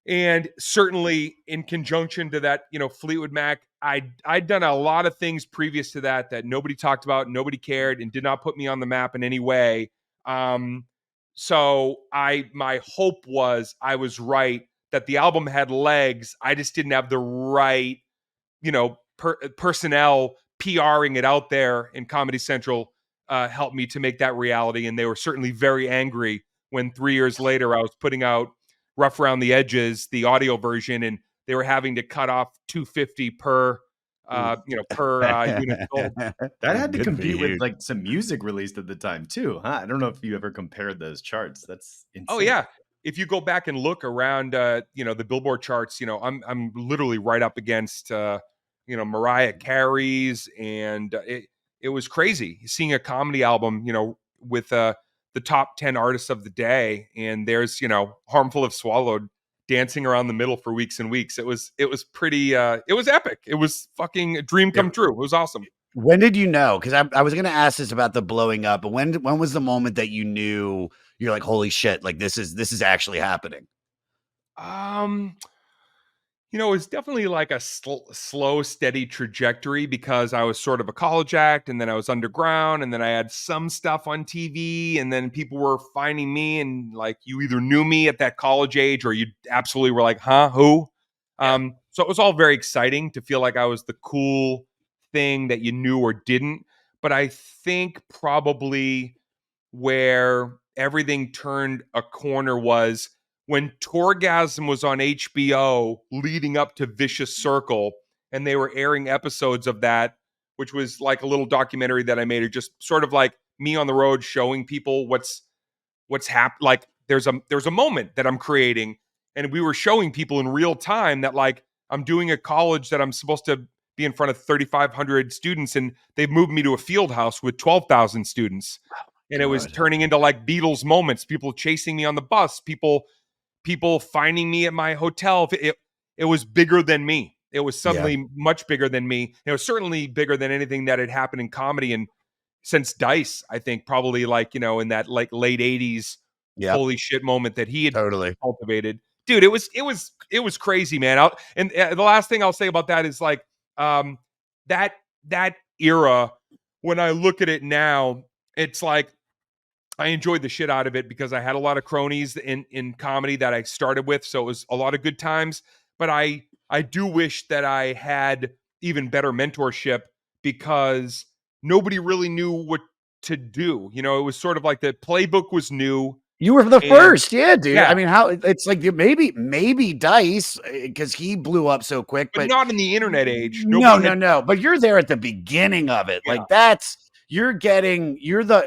And certainly in conjunction to that, Fleetwood Mac, I'd done a lot of things previous to that nobody talked about, nobody cared, and did not put me on the map in any way. So my hope was I was right, that the album had legs. I just didn't have the right, personnel PRing it out there in Comedy Central helped me to make that reality. And they were certainly very angry when 3 years later I was putting out Rough Around the Edges, the audio version, and they were having to cut off $250 per unit sold. That had to Good for compete you. with like some music released at the time too, huh? I don't know if you ever compared those charts. That's insane. Oh yeah. If you go back and look around, the Billboard charts, I'm literally right up against, Mariah Carey's, and it was crazy seeing a comedy album, with the top 10 artists of the day, and there's, Harmful If Swallowed dancing around the middle for weeks and weeks. It was pretty, it was epic. It was fucking a dream come true. It was awesome. When did you know? Because I was going to ask this about the blowing up, but when was the moment that you knew you're like, holy shit, like this is actually happening? It's definitely like a slow, steady trajectory, because I was sort of a college act, and then I was underground, and then I had some stuff on TV, and then people were finding me, and like, you either knew me at that college age or you absolutely were like, huh, who? Yeah. So it was all very exciting to feel like I was the cool thing that you knew or didn't. But I think probably where everything turned a corner was when Torgasm was on HBO leading up to Vicious Circle, and they were airing episodes of that, which was like a little documentary that I made, or just sort of like me on the road showing people what's happened. Like there's a moment that I'm creating, and we were showing people in real time that like I'm doing a college that I'm supposed to be in front of 3,500 students, and they've moved me to a field house with 12,000 students. And it was turning into like Beatles moments, people chasing me on the bus, people finding me at my hotel. It was bigger than me. It was suddenly much bigger than me. It was certainly bigger than anything that had happened in comedy, and since Dice, I think, probably like, in that like late 80s holy shit moment that he had cultivated. Dude, it was crazy, man. The last thing I'll say about that is like that era, when I look at it now, it's like I enjoyed the shit out of it because I had a lot of cronies in comedy that I started with. So it was a lot of good times. But I do wish that I had even better mentorship, because nobody really knew what to do. It was sort of like the playbook was new. You were the first, yeah, dude. Yeah. I mean, how it's like maybe Dice, because he blew up so quick, but not in the internet age. No. But you're there at the beginning of it. Yeah. Like I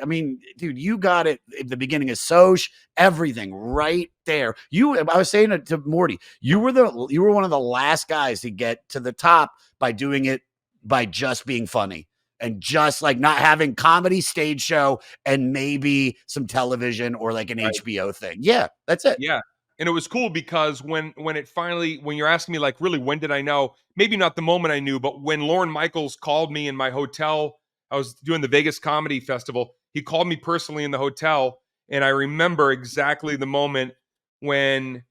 mean, dude, you got it at the beginning of Soch, everything right there. I was saying it to Morty, you were one of the last guys to get to the top by doing it by just being funny. And just like not having comedy, stage show, and maybe some television or like an HBO thing. Yeah, that's it. Yeah. And it was cool because when you're asking me like, really, when did I know? Maybe not the moment I knew, but when Lorne Michaels called me in my hotel, I was doing the Vegas Comedy Festival. He called me personally in the hotel. And I remember exactly the moment when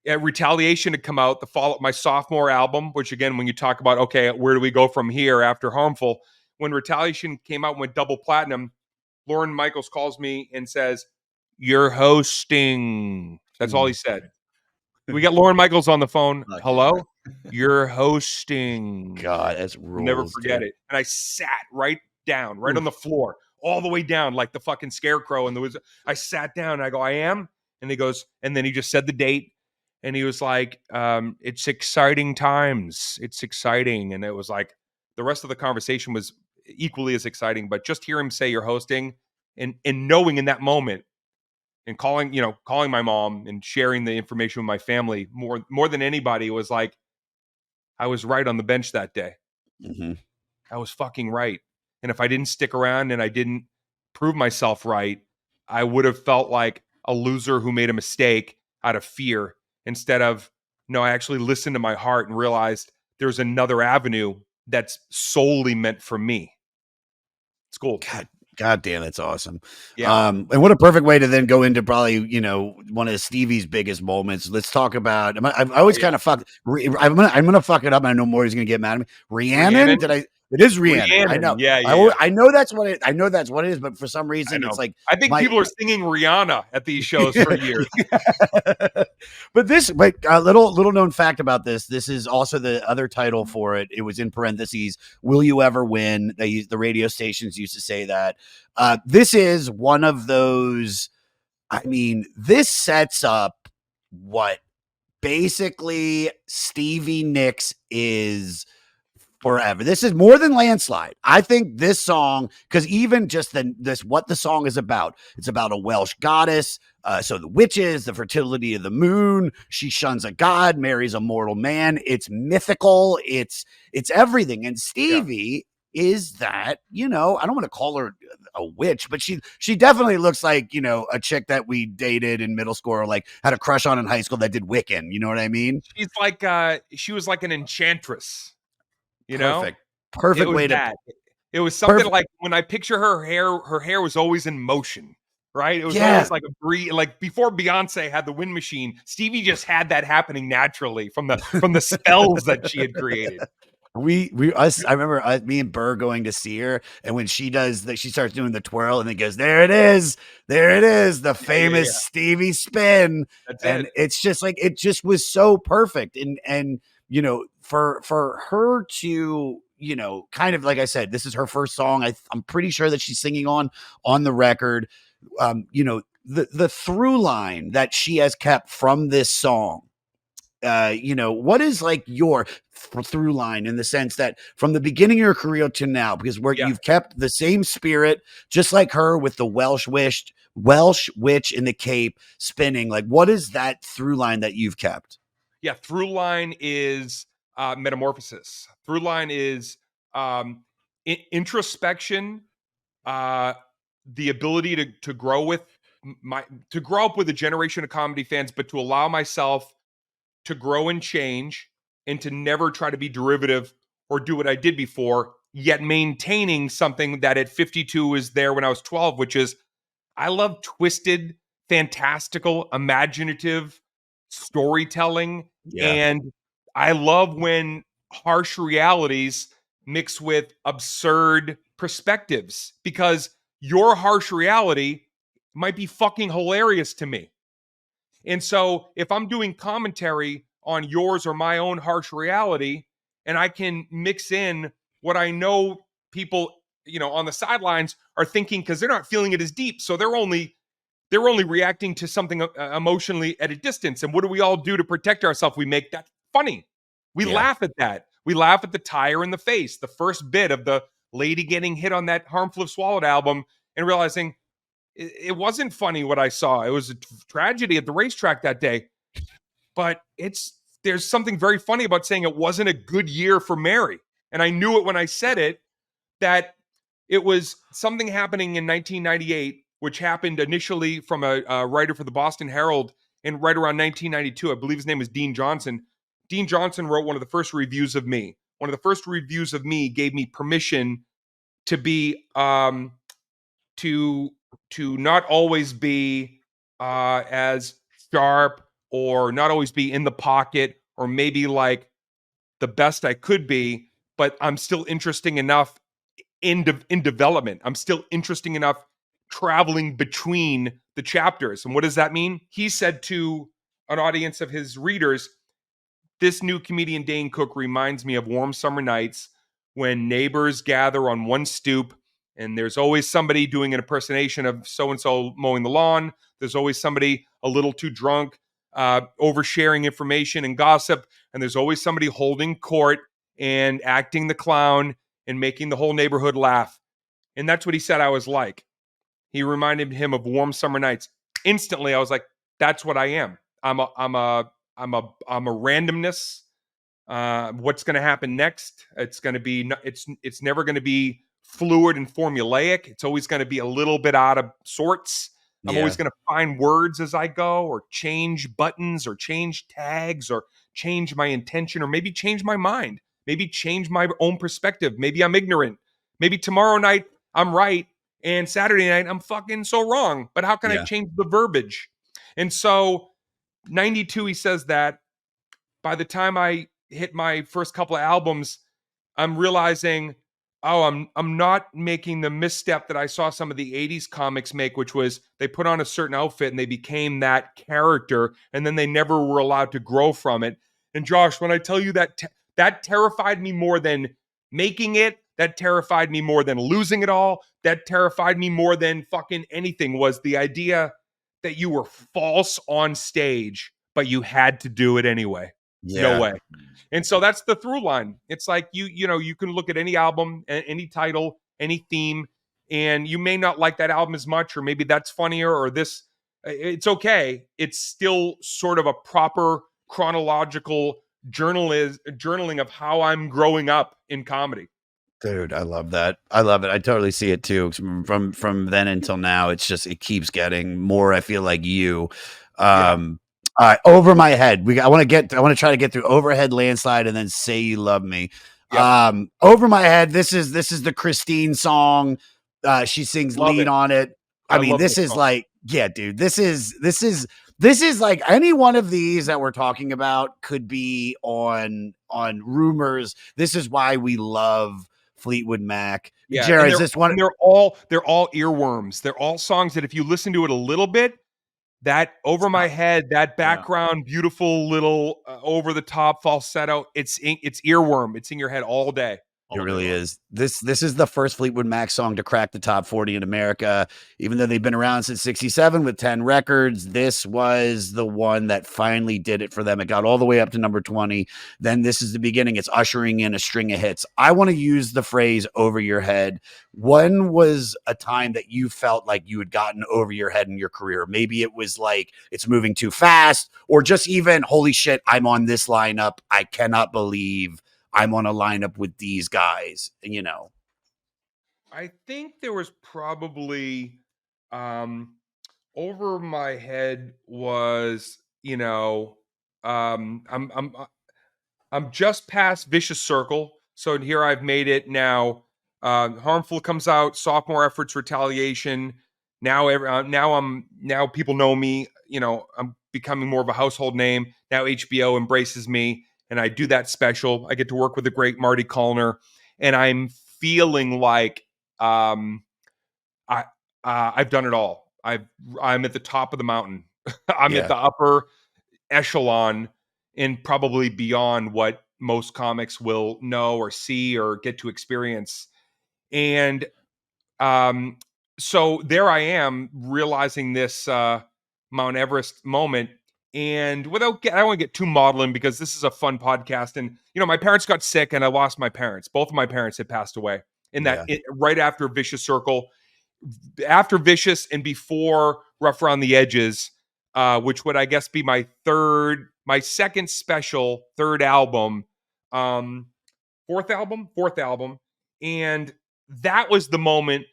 Retaliation had come out, my sophomore album, which again, when you talk about, okay, where do we go from here after Harmful? When Retaliation came out and went double platinum, Lorne Michaels calls me and says, "You're hosting." That's all he said. We got Lorne Michaels on the phone. Hello? You're hosting. God, that's rules. Never forget it. And I sat right down, right on the floor, all the way down, like the fucking scarecrow. And I sat down and I go, I am? And he goes, and then he just said the date. And he was like, it's exciting times. It's exciting. And it was like, the rest of the conversation was equally as exciting, but just hear him say you're hosting, and knowing in that moment, and calling my mom and sharing the information with my family more than anybody, was like, I was right on the bench that day. Mm-hmm. I was fucking right. And if I didn't stick around and I didn't prove myself right, I would have felt like a loser who made a mistake out of fear, instead of, no, I actually listened to my heart and realized there's another avenue that's solely meant for me. It's cool. God damn, that's awesome. Yeah. And what a perfect way to then go into probably, one of Stevie's biggest moments. Let's talk about, I always kind of fuck, I'm going to fuck it up. And I know Maury's going to get mad at me. Rhiannon? It is Rhiannon. I Rhiannon. know. Yeah. I know that's what it. I know that's what it is. But for some I reason, it's know. like I think people are singing Rihanna at these shows for years. but a little known fact about this. This is also the other title for it. It was in parentheses. Will you ever win? The radio stations used to say that. This is one of those. I mean, this sets up what basically Stevie Nicks is forever. This is more than Landslide. I think this song, because even just what the song is about, it's about a Welsh goddess. So the witches, the fertility of the moon. She shuns a god, marries a mortal man. It's mythical. It's everything. And Stevie is that, I don't want to call her a witch, but she definitely looks like, a chick that we dated in middle school or like had a crush on in high school that did Wiccan. You know what I mean? She's like, she was like an enchantress, Perfect it was way that. to. It was something like when I picture her hair was always in motion, right? It was always like a breeze. Like before Beyonce had the wind machine, Stevie just had that happening naturally from the spells that she had created. I remember me and Burr going to see her, and when she does that, she starts doing the twirl, and it goes, there it is, the famous Stevie spin. That's and it. It's just like it just was so perfect, and for her to kind of like I said, this is her first song. I'm pretty sure that she's singing on the record. The through line that she has kept from this song. What is like your through line in the sense that from the beginning of your career to now, because you've kept the same spirit, just like her with the Welsh witch in the cape spinning. Like, what is that through line that you've kept? Yeah, through line is metamorphosis. Through line is introspection, the ability to grow up with a generation of comedy fans, but to allow myself to grow and change and to never try to be derivative or do what I did before, yet maintaining something that at 52 was there when I was 12, which is I love twisted, fantastical, imaginative storytelling. Yeah. And I love when harsh realities mix with absurd perspectives because your harsh reality might be fucking hilarious to me. And so if I'm doing commentary on yours or my own harsh reality, and I can mix in what I know people, on the sidelines are thinking because they're not feeling it as deep. So they're only reacting to something emotionally at a distance. And what do we all do to protect ourselves? We make that funny. We laugh at that. We laugh at the tire in the face, the first bit of the lady getting hit on that Harmful If Swallowed album and realizing it wasn't funny what I saw. It was a tragedy at the racetrack that day. But there's something very funny about saying it wasn't a good year for Mary. And I knew it when I said it, that it was something happening in 1998, which happened initially from a writer for the Boston Herald. And right around 1992, I believe his name was Dean Johnson. Dean Johnson wrote one of the first reviews of me. One of the first reviews of me gave me permission to be to not always be as sharp or not always be in the pocket or maybe like the best I could be, but I'm still interesting enough in development. I'm still interesting enough traveling between the chapters. And what does that mean? He said to an audience of his readers, this new comedian Dane Cook reminds me of warm summer nights when neighbors gather on one stoop and there's always somebody doing an impersonation of so-and-so mowing the lawn. There's always somebody a little too drunk, oversharing information and gossip. And there's always somebody holding court and acting the clown and making the whole neighborhood laugh. And that's what he said I was like. He reminded him of warm summer nights. Instantly, I was like, that's what I am. I'm a randomness. What's going to happen next? It's going to be it's never going to be fluid and formulaic. It's always going to be a little bit out of sorts. I'm always going to find words as I go, or change buttons, or change tags, or change my intention, or maybe change my mind. Maybe change my own perspective. Maybe I'm ignorant. Maybe tomorrow night I'm right, and Saturday night I'm fucking so wrong. But how can I change the verbiage? And so, 92, he says that. By the time I hit my first couple of albums, I'm realizing Oh, I'm not making the misstep that I saw some of the 80s comics make, which was they put on a certain outfit and they became that character, and then they never were allowed to grow from it. And Josh, when I tell you that that terrified me more than making it, that terrified me more than losing it all, that terrified me more than fucking anything, was the idea that you were false on stage, but you had to do it anyway. No Yeah. way. And so that's the through line. It's like you know, you can look at any album, any title, any theme, and you may not like that album as much, or maybe that's funnier, or this. It's okay. It's still sort of a proper chronological journaling of how I'm growing up in comedy. Dude, I love that. I love it. I totally see it too. From then until now, it's just it keeps getting more. I feel like you. Yeah. All right, Over My Head. I want to try to get through Overhead, Landslide, and then Say You Love Me. Yep. Over My Head. This is the Christine song. She sings Love lead it. on it. I mean, love this this is song. like, yeah, dude. This is like any one of these that we're talking about could be on Rumors. This is why we love Fleetwood Mac. Yeah, Jared, is this one? they're all earworms. They're all songs that if you listen to it a little bit, that Over My Head, that background, beautiful little over the top falsetto, it's earworm. It's in your head all day. It really is. This is the first Fleetwood Mac song to crack the top 40 in America. Even though they've been around since 67 with 10 records, this was the one that finally did it for them. It got all the way up to number 20. Then this is the beginning. It's ushering in a string of hits. I want to use the phrase over your head. When was a time that you felt like you had gotten over your head in your career? Maybe it was like it's moving too fast, or just even, holy shit, I'm on this lineup. I cannot believe I'm on a lineup with these guys, you know. I think there was probably Over My Head was, you know, I'm just past Vicious Circle. So here I've made it now. Harmful comes out, sophomore efforts, retaliation. Now people know me. You know, I'm becoming more of a household name. Now HBO embraces me, and I do that special. I get to work with the great Marty Callner, and I'm feeling like I I've done it all. I'm at the top of the mountain. I'm at Yeah. the upper echelon and probably beyond what most comics will know or see or get to experience. And um, so there I am realizing this Mount Everest moment. And I don't want to get too maudlin because this is a fun podcast. And, you know, my parents got sick and I lost my parents. Both of my parents had passed away Yeah. right after Vicious Circle, after Vicious and before Rough Around the Edges, which would, I guess, be my second special, third album, fourth album. And that was the moment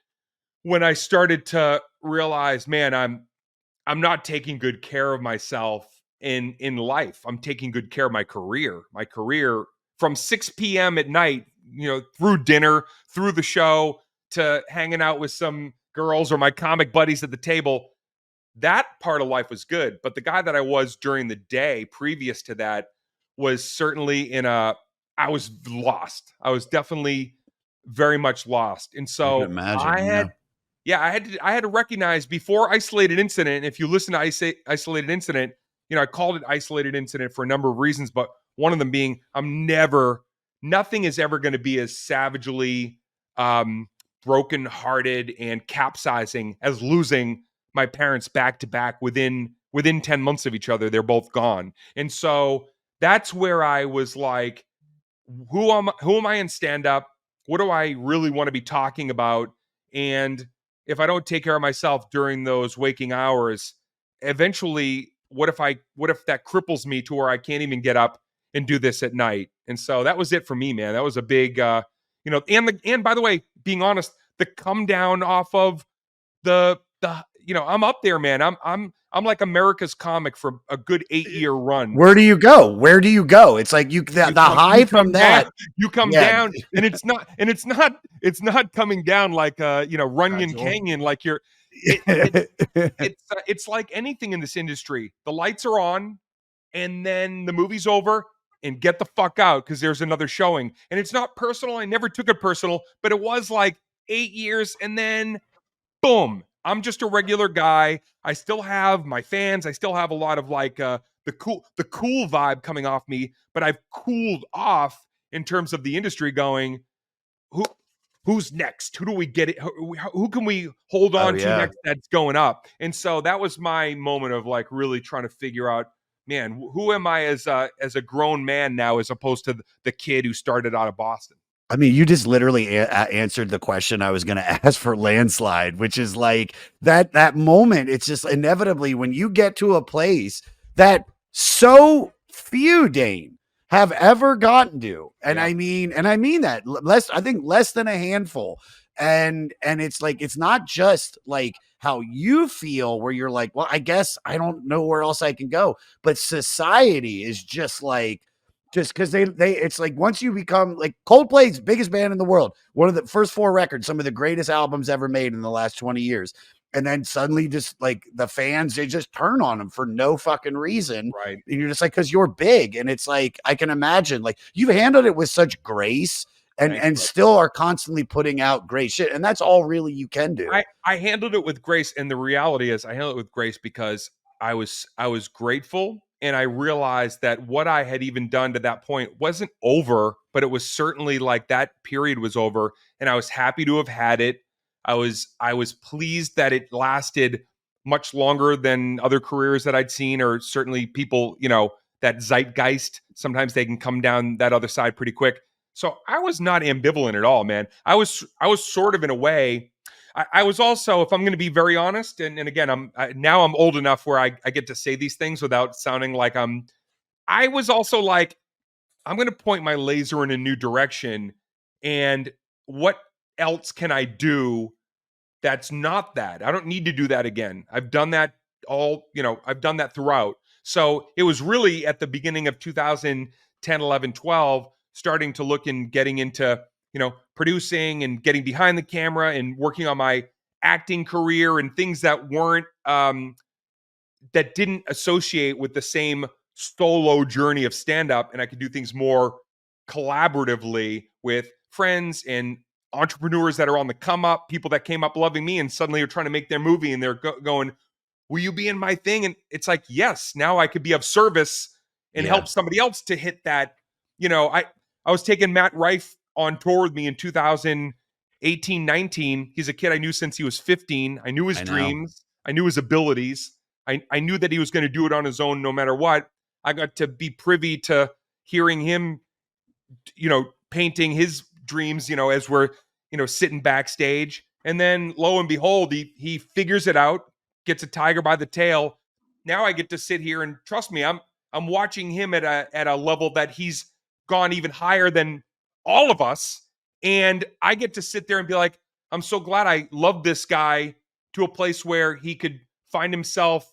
when I started to realize, man, I'm not taking good care of myself in life. I'm taking good care of my career. My career from 6 p.m. at night, you know, through dinner, through the show, to hanging out with some girls or my comic buddies at the table. That part of life was good, but the guy that I was during the day previous to that was certainly I was lost. I was definitely very much lost. And I can so imagine. Yeah. I had to recognize before Isolated Incident. And if you listen to Isolated Incident, you know, I called it Isolated Incident for a number of reasons, but one of them being nothing is ever going to be as savagely brokenhearted and capsizing as losing my parents back to back within 10 months of each other. They're both gone. And so that's where I was like, who am I in stand up? What do I really want to be talking about? And if I don't take care of myself during those waking hours, eventually what if that cripples me to where I can't even get up and do this at night? And so that was it for me, man. That was a big you know, and by the way, being honest, the come down off of the you know, I'm up there, man. I'm like America's comic for a good 8-year run. Where do you go? Where do you go? It's like the high from that. You come down, and it's not coming down like you know, Runyon Canyon, like you're it's like anything in this industry. The lights are on, and then the movie's over, and get the fuck out because there's another showing. And it's not personal. I never took it personal, but it was like 8 years, and then boom, I'm just a regular guy. I still have my fans. I still have a lot of like the cool vibe coming off me, but I've cooled off in terms of the industry going, who who's next? Who do we get it? Who can we hold Oh on to yeah. next that's going up? And so that was my moment of like really trying to figure out, man, who am I as a grown man now, as opposed to the kid who started out of Boston? I mean, you just literally answered the question I was going to ask for Landslide, which is like that moment. It's just inevitably when you get to a place that so few, Dane, have ever gotten to, and Yeah. I mean that I think less than a handful, and it's like it's not just like how you feel, where you're like, well, I guess I don't know where else I can go, but society is just like just because they it's like once you become like Coldplay's biggest band in the world, one of the first 4 records, some of the greatest albums ever made in the last 20 years. And then suddenly just like the fans, they just turn on them for no fucking reason. Right. And you're just like, because you're big. And it's like, I can imagine like you've handled it with such grace Thanks, and bud. still are constantly putting out great shit. And that's all really you can do. I handled it with grace, and the reality is I handled it with grace because I was grateful, and I realized that what I had even done to that point wasn't over, but it was certainly like that period was over, and I was happy to have had it. I was pleased that it lasted much longer than other careers that I'd seen, or certainly people, that zeitgeist. Sometimes they can come down that other side pretty quick. So I was not ambivalent at all, man. I was sort of in a way. I was also, if I'm going to be very honest, and again, now I'm old enough where I get to say these things without sounding like I was also like, I'm going to point my laser in a new direction, and what else can I do that's not that? I don't need to do that again. I've done that I've done that throughout. So it was really at the beginning of 2010, 11, 12, starting to look and getting into, producing and getting behind the camera and working on my acting career and things that weren't, that didn't associate with the same solo journey of stand up. And I could do things more collaboratively with friends and entrepreneurs that are on the come up, people that came up loving me and suddenly are trying to make their movie, and they're going, will you be in my thing? And it's like, yes, now I could be of service and Yeah. help somebody else to hit that. I was taking Matt Rife on tour with me in 2018, 19. He's a kid I knew since he was 15. I knew his I know. dreams. I knew his abilities. I knew that he was going to do it on his own no matter what. I got to be privy to hearing him, painting his dreams, as we're, sitting backstage. And then lo and behold, he figures it out, gets a tiger by the tail. Now I get to sit here and trust me, I'm watching him at a level that he's gone even higher than all of us. And I get to sit there and be like, I'm so glad I love this guy to a place where he could find himself,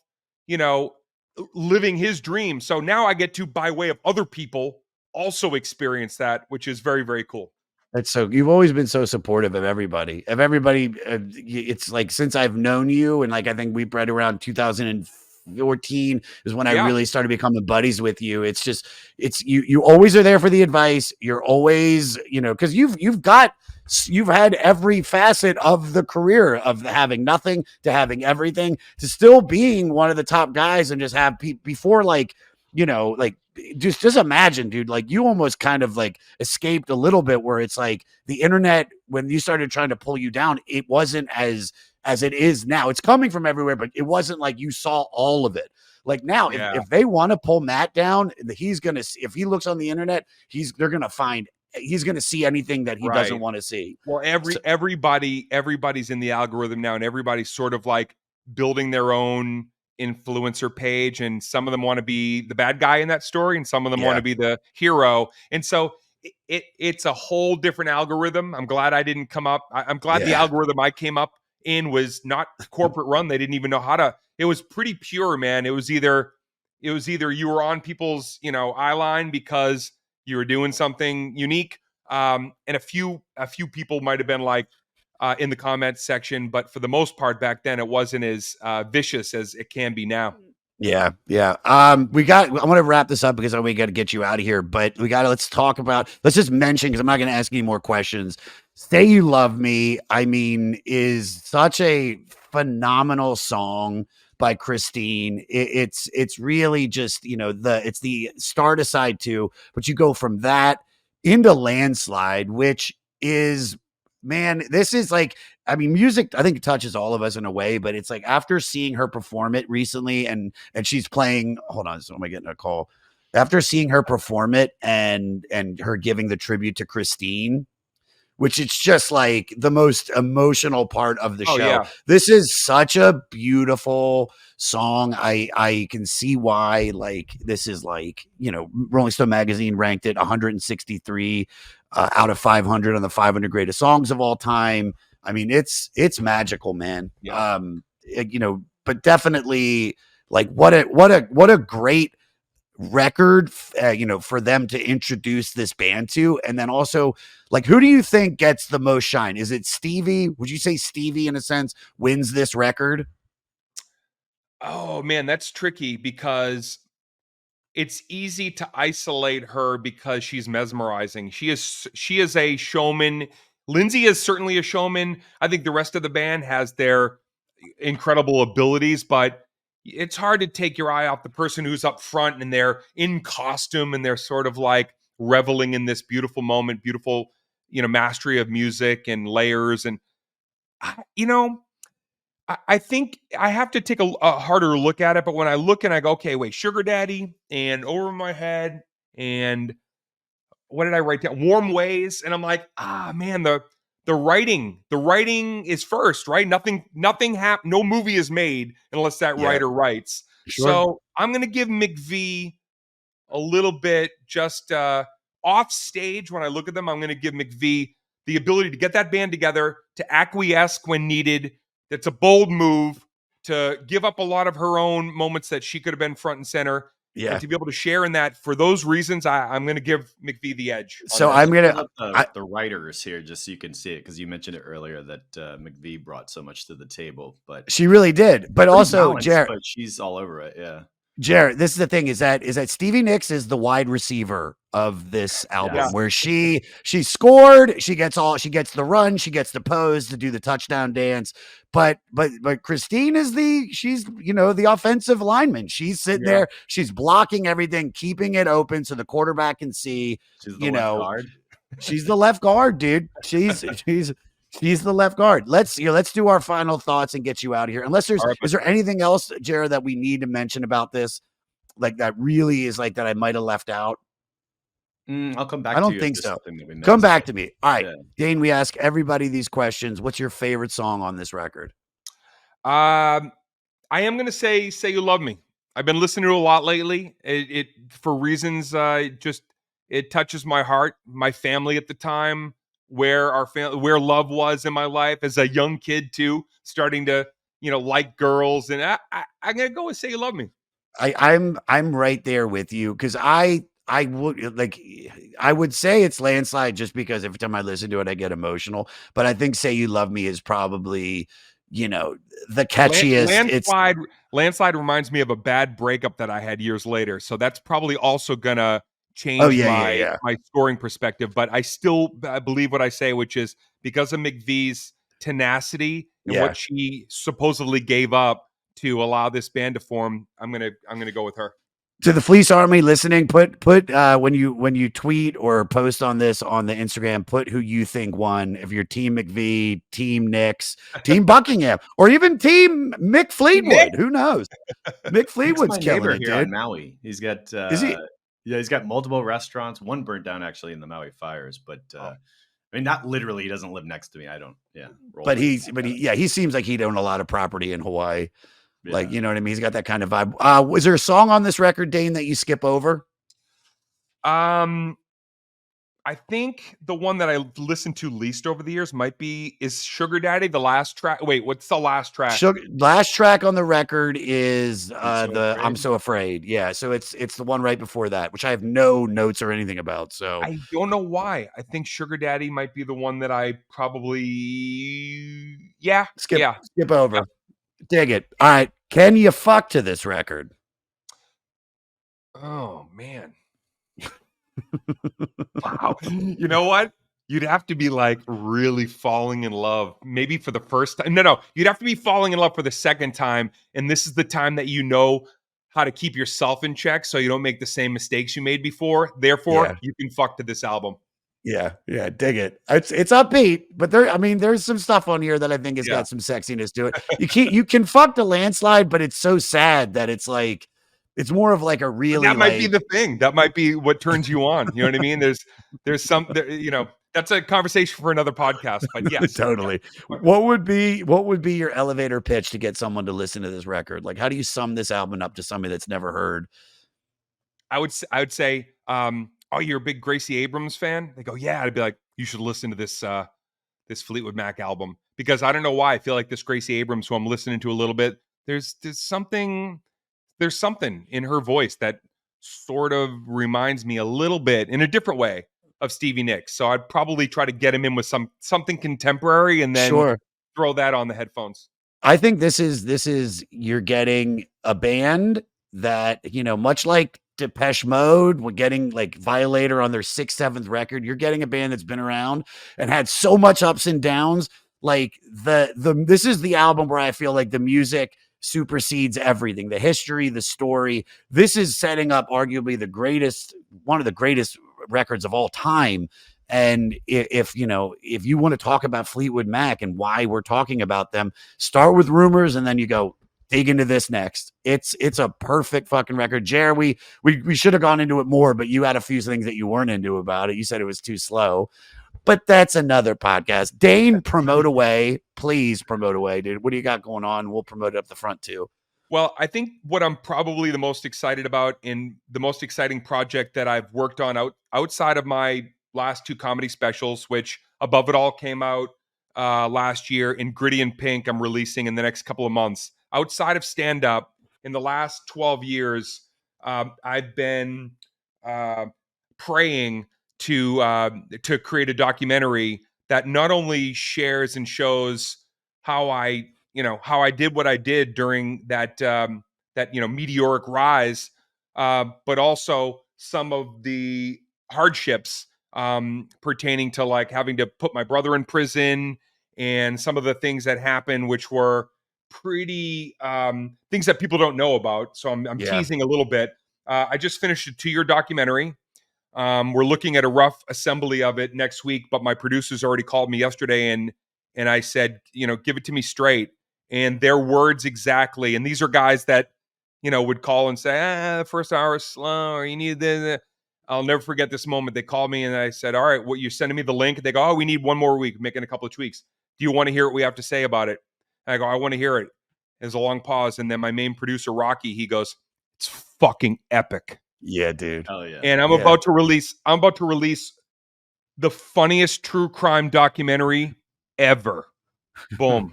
living his dream. So now I get to, by way of other people, also experience that, which is very, very cool. That's so you've always been so supportive of everybody. It's like since I've known you, and like I think we bred around 2014 is when I Yeah. really started becoming buddies with you. It's just you always are there for the advice. You're always, because you've had every facet of the career of having nothing to having everything to still being one of the top guys, and just have before like like just imagine, dude, like you almost kind of like escaped a little bit, where it's like the internet, when you started trying to pull you down, it wasn't as it is now. It's coming from everywhere, but it wasn't like you saw all of it. Like now, Yeah. if they want to pull Matt down, he's gonna, if he looks on the internet, he's gonna see anything that he doesn't Right. want to see. Well, So, everybody's in the algorithm now, and everybody's sort of like building their own influencer page, and some of them want to be the bad guy in that story, and some of them want Yeah. to be the hero. And so it's a whole different algorithm. I'm glad I didn't come up. I'm glad the Yeah. algorithm I came up in was not corporate run. They didn't even know how to. It was pretty pure, man. It was either you were on people's eye line because you were doing something unique, and a few people might have been like in the comments section, but for the most part back then it wasn't as vicious as it can be now. Yeah, yeah. I want to wrap this up because we got to get you out of here. But let's just mention, because I'm not going to ask any more questions. Say You Love Me, I mean, is such a phenomenal song by Christine. It's really just, it's the start of side two, but you go from that into Landslide, which is, man, this is like, I mean, music, I think it touches all of us in a way, but it's like after seeing her perform it recently and she's playing, hold on, so am I getting a call? After seeing her perform it and her giving the tribute to Christine, which it's just like the most emotional part of the Oh show. yeah. This is such a beautiful song. I can see why, like, this is like, Rolling Stone magazine ranked it 163 out of 500 on the 500 greatest songs of all time. I mean, it's magical, man. Yeah. But definitely, like, what a great record, for them to introduce this band to. And then also, like, who do you think gets the most shine? Is it Stevie? Would you say Stevie, in a sense, wins this record? Oh man, that's tricky because it's easy to isolate her because she's mesmerizing. She is a showman. Lindsay is certainly a showman. I think the rest of the band has their incredible abilities, but it's hard to take your eye off the person who's up front and they're in costume and they're sort of like reveling in this beautiful moment, beautiful, mastery of music and layers. And I, you know, I think I have to take a harder look at it. But when I look and I go, okay, wait, Sugar Daddy and Over My Head and what did I write down? Warm Ways. And I'm like, man, the writing is first, right? No movie is made unless that Yeah, writer writes. sure. So I'm gonna give McVie a little bit just off stage. When I look at them, I'm gonna give McVie the ability to get that band together, to acquiesce when needed. That's a bold move, to give up a lot of her own moments that she could have been front and center, and Yeah. to be able to share in that. For those reasons, I'm going to give McVie the edge on So Yeah, this. I'm let's gonna. pull up I the writers here just so you can see it, because you mentioned it earlier that McVie brought so much to the table, but She really did, but pretty also balanced. Jared. But she's all over it. Yeah, This is the thing, is that Stevie Nicks is the wide receiver of this album, Yeah. yes, where she scored, she gets the run, she gets the pose to do the touchdown dance, but Christine is she's the offensive lineman. She's sitting Yeah. there, she's blocking everything, keeping it open so the quarterback can see. she's the you left know guard. She's the left guard, dude. She's the left guard. Let's do our final thoughts and get you out of here. Unless All right. is there anything else, Jared, that we need to mention about this? Like, that really is like that I might have left out? I'll come I back to don't you if think there's so. something that we Come missed. back But to me. All right, yeah, Dane, we ask everybody these questions. What's your favorite song on this record? I am going to say You Love Me. I've been listening to it a lot lately. It for reasons, it touches my heart, my family at the time, where love was in my life as a young kid too, starting to like girls, and I'm gonna go with Say You Love Me. I'm right there with you, because I would like I would say it's Landslide, just because every time I listen to it I get emotional. But I think Say You Love Me is probably, the catchiest. It's Landslide reminds me of a bad breakup that I had years later, so that's probably also gonna oh change yeah, yeah, my yeah. my scoring perspective. But I believe what I say, which is because of McVie's tenacity and Yeah. what she supposedly gave up to allow this band to form. I'm gonna go with her. To the Fleece Army listening, put when you tweet or post on this on the Instagram, put who you think won. If you're Team McVie, Team Nicks, Team Buckingham, or even Team Mick Nick, Fleetwood. Who knows? Mick Nick's Fleetwood's my killing neighbor it, here on dude. Maui. He's got Is he? yeah, he's got multiple restaurants. One burnt down actually in the Maui fires, but Oh, I mean, not literally. He doesn't live next to me. I don't. Yeah, roll But with he seems like he'd own a lot of property in Hawaii. Like, yeah. you know what I mean? He's got that kind of vibe. Was there a song on this record, Dane, that you skip over? um, I think the one that I listened to least over the years is Sugar Daddy, the last track. Wait, what's the last track? Last track on the record is I'm so the I'm afraid. So Afraid. Yeah, so it's the one right before that, which I have no notes or anything about. So I don't know why. I think Sugar Daddy might be the one that I probably, yeah, skip yeah. skip over. Dig it. All right. Can you fuck to this record? Oh man. Wow. You know what? You'd have to be like really falling in love, maybe for the first time. No, you'd have to be falling in love for the second time. And this is the time that you know how to keep yourself in check so you don't make the same mistakes you made before. Therefore, Yeah. you can fuck to this album. Yeah, dig it. It's upbeat, but there's some stuff on here that I think has Yeah. got some sexiness to it. You can fuck the Landslide, but it's so sad that it's like it's more of like a But really that might be like the thing. That might be what turns you on. You know what I mean? There's some that's a conversation for another podcast. But yes, totally. What would be your elevator pitch to get someone to listen to this record? Like, how do you sum this album up to somebody that's never heard? I would say, oh, you're a big Gracie Abrams fan? They go, yeah. I'd be like, you should listen to this Fleetwood Mac album because I don't know why I feel like this Gracie Abrams, who I'm listening to a little bit, there's something in her voice that sort of reminds me a little bit in a different way of Stevie Nicks. So I'd probably try to get him in with something contemporary and then Sure. throw that on the headphones. I think this is you're getting a band that, much like Depeche Mode, we're getting like Violator on their 6th, 7th record. You're getting a band that's been around and had so much ups and downs. Like this is the album where I feel like the music supersedes everything, the history, the story. This is setting up arguably one of the greatest records of all time. And if you want to talk about Fleetwood Mac and why we're talking about them, start with Rumors and then you go dig into this next. It's a perfect fucking record. Jer, we should have gone into it more, but you had a few things that you weren't into about it. You said it was too slow, but that's another podcast. Dane, promote away. Please promote away, dude. What do you got going on? We'll promote it up the front too. Well, I think what I'm probably the most excited about in the most exciting project that I've worked on outside of my last 2 comedy specials, which Above It All came out last year, in Gritty and Pink I'm releasing in the next couple of months. Outside of stand-up, in the last 12 years, I've been praying to create a documentary that not only shares and shows how I did what I did during that meteoric rise, but also some of the hardships pertaining to like having to put my brother in prison and some of the things that happened, which were pretty things that people don't know about. So I'm teasing a little bit. I just finished a 2-year documentary. We're looking at a rough assembly of it next week, but my producers already called me yesterday and I said, give it to me straight. And their words exactly. And these are guys that, would call and say, the first hour is slow, or you need this. I'll never forget this moment. They called me and I said, all right, you're sending me the link. They go, oh, we need one more week, making a couple of tweaks. Do you want to hear what we have to say about it? And I go, I want to hear it. There's a long pause. And then my main producer, Rocky, he goes, it's fucking epic. Yeah, dude. Oh yeah. And I'm about to release the funniest true crime documentary ever. Boom.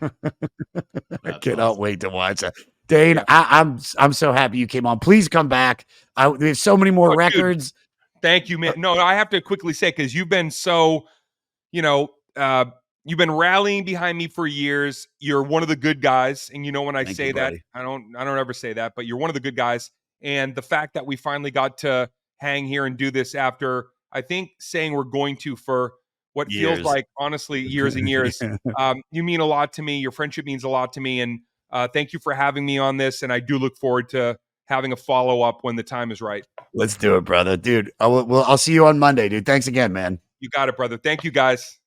I cannot wait to watch that. Dane, yeah. I'm so happy you came on. Please come back. There's so many more records. Dude, thank you, man. No, I have to quickly say, because you've been so, you've been rallying behind me for years. You're one of the good guys. And when I say that, I don't ever say that, but you're one of the good guys. And the fact that we finally got to hang here and do this after, I think, saying we're going to for what feels like, honestly, years and years. You mean a lot to me. Your friendship means a lot to me. And thank you for having me on this. And I do look forward to having a follow-up when the time is right. Let's do it, brother. Dude, I'll see you on Monday, dude. Thanks again, man. You got it, brother. Thank you, guys.